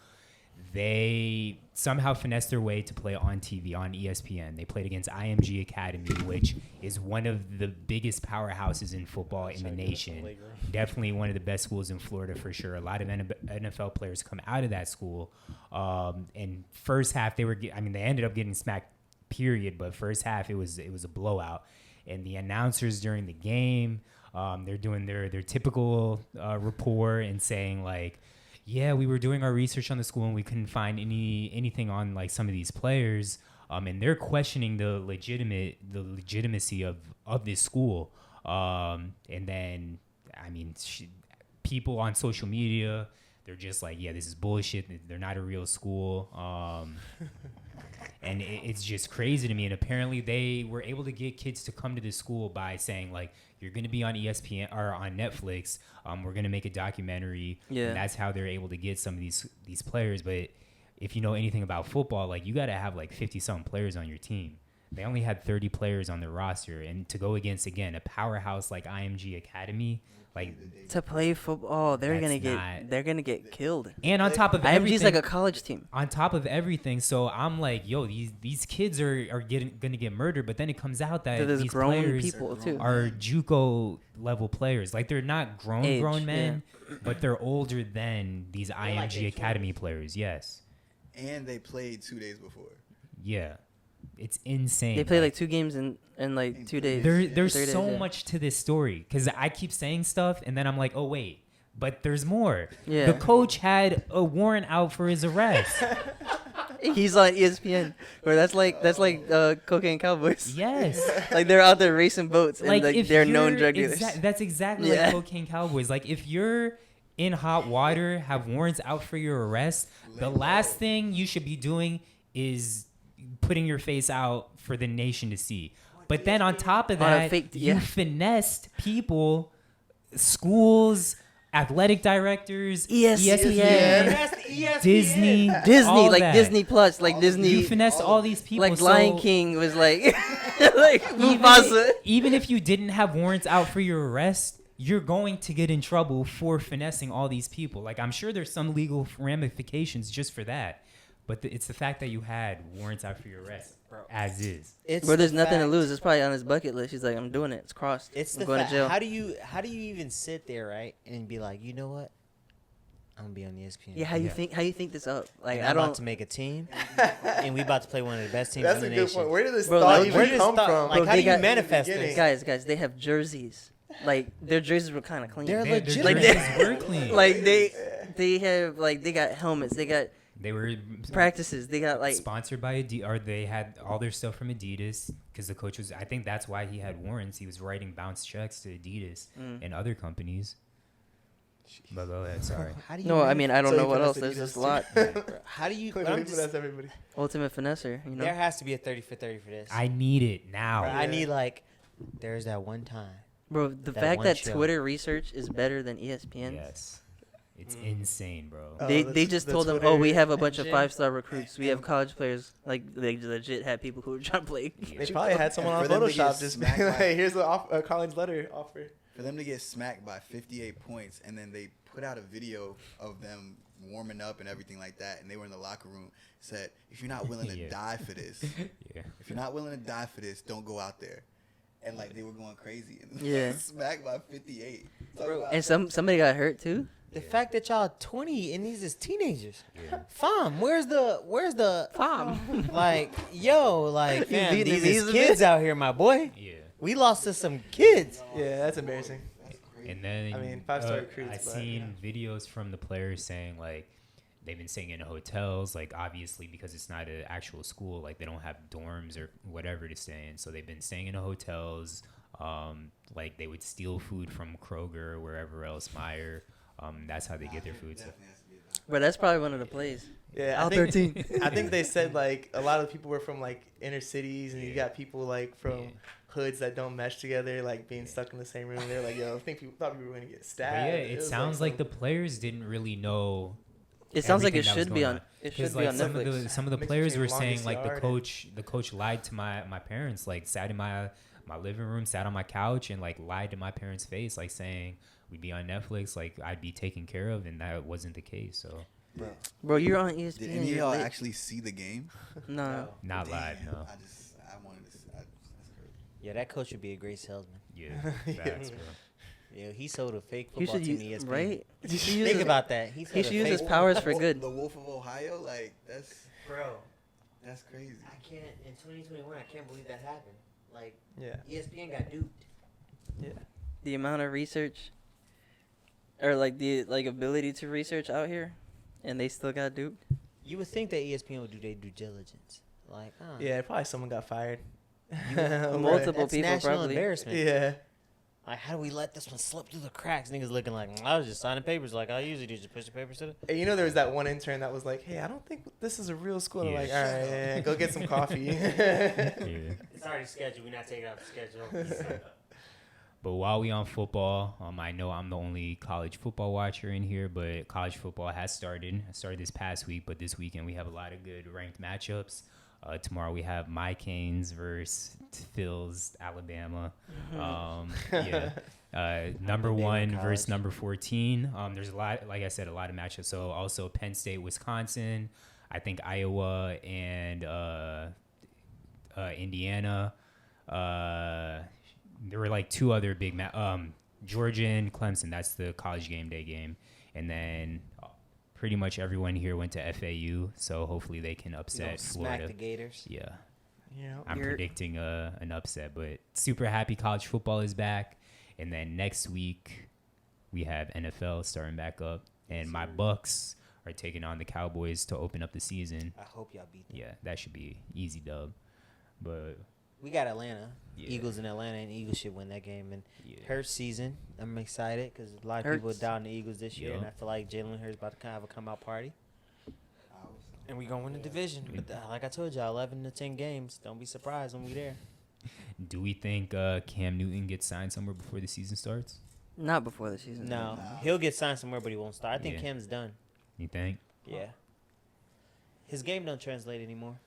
They somehow finessed their way to play on TV on ESPN. They played against IMG Academy, which is one of the biggest powerhouses in football in the nation. Definitely one of the best schools in Florida for sure. A lot of NFL players come out of that school. And first half they ended up getting smacked. Period. But first half it was a blowout. And the announcers during the game, they're doing their typical rapport and saying like, yeah, we were doing our research on the school and we couldn't find anything on like some of these players. And they're questioning the legitimacy of this school. And then, I mean, people on social media, they're just like, yeah, this is bullshit. They're not a real school. And it's just crazy to me. And apparently they were able to get kids to come to this school by saying like, you're going to be on ESPN or on Netflix. We're going to make a documentary. Yeah. And that's how they're able to get some of these players. But if you know anything about football, like you got to have like 50-something players on your team. They only had 30 players on their roster. And to go against, again, a powerhouse like IMG Academy, like To play football, they're That's gonna get killed. and on top of everything, IMG's like a college team. on top of everything, so I'm like, yo, these kids are gonna get murdered, but then it comes out that There's these grown players people too. are JUCO level players. Like they're not Age, grown men, but they're older than these IMG Academy players. Yes, and they played 2 days before. yeah, it's insane. They play like 2 games in like 2 days. There's 3 days, so yeah. much to this story because I keep saying stuff and then I'm like, oh wait, but there's more. Yeah. The coach had a warrant out for his arrest. He's on ESPN, where that's like cocaine Cowboys. Yes. Like they're out there racing boats and like if they're known you're drug dealers. that's exactly Yeah. like cocaine Cowboys. Like if you're in hot water, have warrants out for your arrest, the last thing you should be doing is putting your face out for the nation to see. But then on top of On a that, fake- you yeah. finessed people, schools, athletic directors, ESPN. Disney, Disney, all like that. Disney Plus, like Disney, You finessed all these people. like Lion so King was like, like Mufasa. even if you didn't have warrants out for your arrest, you're going to get in trouble for finessing all these people. Like, I'm sure there's some legal ramifications just for that. But it's the fact that you had warrants out for your arrest as is. It's Bro, there's the nothing to fact- lose. It's probably on his bucket list. He's like, I'm doing it. It's crossed. It's I'm the going fact. to jail. How do you even sit there, right, and be like, you know what? I'm gonna be on ESPN. Yeah, how you think this up? Like And I I'm about don't. to make a team, and we about to play one of the best teams That's in a the good nation. point. Where did this Bro, thought like, even Where does come thought- from? Like, Bro, how they do you got- manifest beginning. this? Guys, they have jerseys. Like their jerseys were kind of clean. They're Their legit. Like, jerseys were clean. Like they have like they got helmets. They got They were practices. They got like sponsored by Adidas, or they had all their stuff from Adidas because the coach was. I think that's why he had warrants. He was writing bounce checks to Adidas and other companies. But go ahead. Sorry. How do you no. I mean I don't So know he what finessed else. the There's Adidas just a too. lot. How do you? Clearly, but I'm just- that's everybody. Ultimate finesser. You know. there has to be a 30 for 30 for this. I need it now. I need like. There's that one time. Bro, the That fact one that show. Twitter research is better than ESPN. Yes. It's insane, bro. Oh, They the- just the told them, Twitter oh, we have a bunch of engine. 5-star recruits. We have college players. Like they legit had people who were trying to play. They probably had someone on for them to get Photoshop just smacked being by- like, here's a college letter offer. For them to get smacked by 58 points, and then they put out a video of them warming up and everything like that, and they were in the locker room, said, if you're not willing to Yeah. die for this, Yeah. if you're not willing to die for this, don't go out there. And like they were going crazy. And Yeah. smacked by 58. And somebody got hurt too. The fact that y'all 20 and these is teenagers. Fam, where's the Fam. like, yo, like, fam, Vietnamese these is a kids bit? out here, my boy. Yeah. We lost to some kids. Yeah, that's embarrassing. And then I mean, 5-star recruits, I but, seen videos from the players saying like they've been staying in hotels, like obviously because it's not an actual school, like they don't have dorms or whatever to stay in, so they've been staying in hotels. Like they would steal food from Kroger or wherever else, Meijer. That's how they get their food. So. But that's probably one of the plays. Yeah, Out 13. I think they said like a lot of people were from like inner cities, and you got people like from hoods that don't mesh together, like being stuck in the same room. They're like, yo, I think people thought people were gonna get stabbed. But yeah, it sounds like the players didn't really know. It sounds like it everything that was should be going on. It should be like on some Netflix. some of the Mix players between were saying Longest like Yard the coach lied to my parents, like sat in my living room, sat on my couch, and like lied to my parents' face, like saying we'd be on Netflix, like I'd be taken care of, and that wasn't the case. So Bro, you're on ESPN. Did any of you're y'all lit. actually see the game? No. not Damn, live, no. I wanted to. That's crazy. Yeah, that coach would be a great salesman. Yeah, facts, bro. Yeah, he sold a fake He football should team use to ESPN. right. He should use Think his, about that. he sold should a use his fake- powers for good. The Wolf of Ohio, like that's Bro, crazy. I can't. In 2021, I can't believe that happened. Like Yeah, ESPN got duped. yeah. The amount of research, or like the ability to research out here, and they still got duped. You would think that ESPN would do their due diligence. Like, Yeah, probably someone got fired. Multiple that's people national probably. embarrassment. Yeah. Like, how do we let this one slip through the cracks? Niggas looking like, I was just signing papers like I usually do, just push the papers to the. And you know there was that one intern that was like, hey, I don't think this is a real school. And I'm like, all right, yeah, go get some coffee. Yeah. It's already scheduled. We're not taking it off the schedule. But while we on football, I know I'm the only college football watcher in here, but college football has started. It started this past week, but this weekend we have a lot of good ranked matchups. Tomorrow we have my Canes versus Phil's Alabama. Number 1 versus number 14. There's a lot, like I said, a lot of matchups. So also Penn State, Wisconsin. I think Iowa and Indiana. There were like 2 other big Georgia and Clemson. That's the college game day game. And then pretty much everyone here went to FAU, so hopefully they can upset Florida. Smack the Gators. Yeah. Yeah. I'm predicting an upset, but super happy college football is back. And then next week we have NFL starting back up, and my Bucks are taking on the Cowboys to open up the season. I hope y'all beat them. Yeah, that should be easy dub. But We got Atlanta. Yeah. Eagles in Atlanta, and Eagles should win that game. And yeah. Hurts season, I'm excited because a lot of people Hurts. down the Eagles this year, Yeah. and I feel like Jalen Hurts about to kind of have a come out party. And we gonna win the division. But like I told y'all, 11 to 10 games. Don't be surprised when we there. Do we think Cam Newton gets signed somewhere before the season starts? Not before the season. No, No. he'll get signed somewhere, but he won't start. I think Yeah. Cam's done. You think? Yeah. His game don't translate anymore.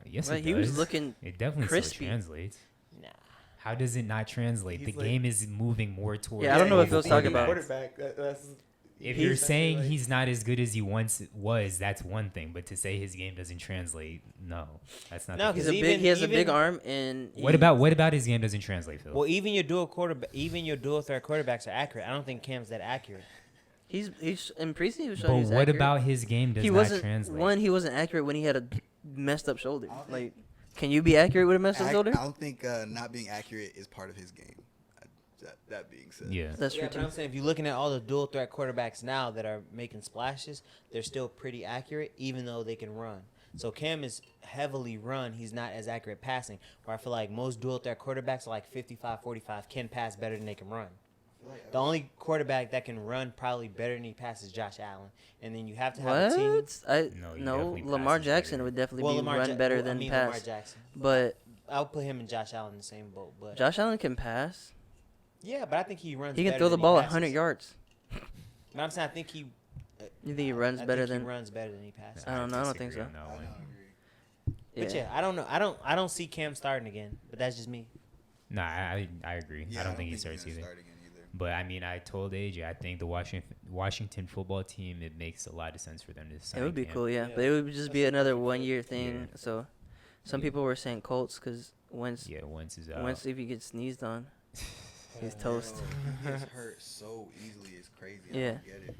Yes, Well, it he does. was looking. It definitely crispy. still translates. Nah. How does it not translate? He's the like- game is moving more towards. Yeah, I don't know what Phil's he's talking the about. Quarterback. That's If he's you're essentially saying like- he's not as good as he once was, that's one thing. But to say his game doesn't translate, no, that's not. No, the He's case. a Even- big. He has a big even- arm, and What about his game doesn't translate, Phil? Well, even your dual threat quarterbacks are accurate. I don't think Cam's that accurate. He's in preseason. He was but showing he's what accurate. about his game does he not wasn't translate? He wasn't accurate when he had a messed up shoulder. Like, can you be accurate with a messed up shoulder? I don't think not being accurate is part of his game. That being said, Yeah. That's Yeah, true but I'm too. saying if you're looking at all the dual threat quarterbacks now that are making splashes, they're still pretty accurate, even though they can run. So Cam is heavily run. He's not as accurate passing. Where I feel like most dual threat quarterbacks are like 55-45, can pass better than they can run. The only quarterback that can run probably better than he passes is Josh Allen. And then you have to have a team. What? No, he No, definitely Lamar passes Jackson better. would definitely Well, be Lamar run Ja- better well, than Lamar pass. Jackson. But I'll put him and Josh Allen in the same boat. But Josh Allen can pass. yeah, but I think he runs. He can better throw the than ball passes. 100 yards. But I'm saying I think he. You think he runs I better think than? he runs better than he passes. I don't know. I don't think disagree so. on that I one. don't agree. But yeah, I don't know. I don't see Cam starting again. But that's just me. No, I agree. Yeah, I don't think he he's starts gonna either. start again either. But I mean, I told AJ, I think the Washington football team, it makes a lot of sense for them to sign. It would be Cam. cool, yeah. Yeah. But it would just be That's another what 1-year thing. Yeah. So, some people were saying Colts because once Yeah, once is out. once if he gets sneezed on, he's toast. He gets hurt so easily. It's crazy. I Yeah. don't get it.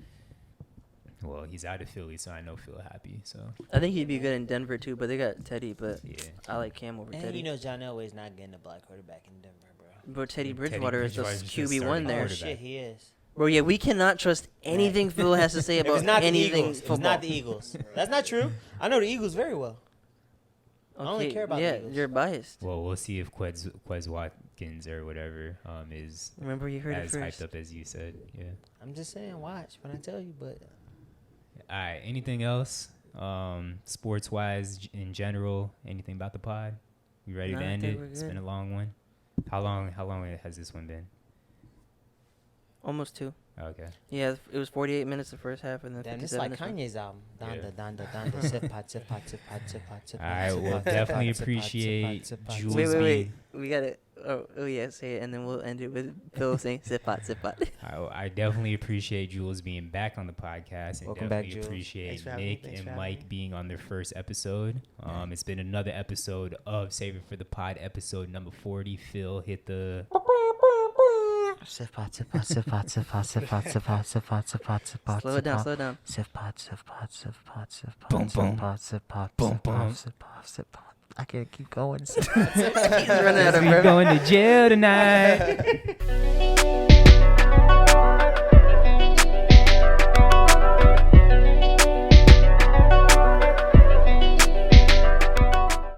Well, he's out of Philly, so I know Phil happy. So I think he'd be good in Denver too. But they got Teddy. But yeah. I like Cam over And Teddy. you know John Elway's not getting a black quarterback in Denver, bro. Bro, Teddy Teddy Bridgewater is the Bridgewater's just QB1 starting there. Oh quarterback. shit, he is. Bro, yeah, we cannot trust anything Phil has to say If about it's not the anything Eagles, football. it's not the Eagles. That's not true. I know the Eagles very well. I only care about the Eagles. You're biased. Well, we'll see if Quez Watkins or whatever is Remember, you heard it as first. hyped up as you said. Yeah. I'm just saying, watch when I tell you. But All right. Anything else? Sports wise in general, anything about the pod? You ready No, to I end think it? we're It's good. been a long one. How long has this one been? Almost 2. Okay. Yeah, it was 48 minutes the first half, and then damn, 57 it's like this one. Kanye's album. Donda, Yeah. Donda, sip pot, sip pot, sip pot, sip pot, sip pot. All right. sip Well, pot, definitely sip pot, sip pot, appreciate sip pot, sip Jules pot. Wait. We got it. Oh yeah, say it, and then we'll end it with Phil saying "sip pot, sip pot." I definitely appreciate Jules being back on the podcast, and Welcome back, definitely Jules. appreciate Thanks for having me. Nick Thanks for and having Mike me. being on their first episode. It's been another episode of Save It for the Pod, episode number 40. Phil, hit the. Sip pot, sip pot, sip pot, sip pot, sip pot, sip pot, sip pot, sip pot, sip pot. Slow it down. Sip pot, sip pot, sip pot, sip pot, Boom, sip boom. pot, sip pot, Boom, sip pot, boom. sip pot, sip pot. I can't keep going. He's running out of We breath. going to jail tonight.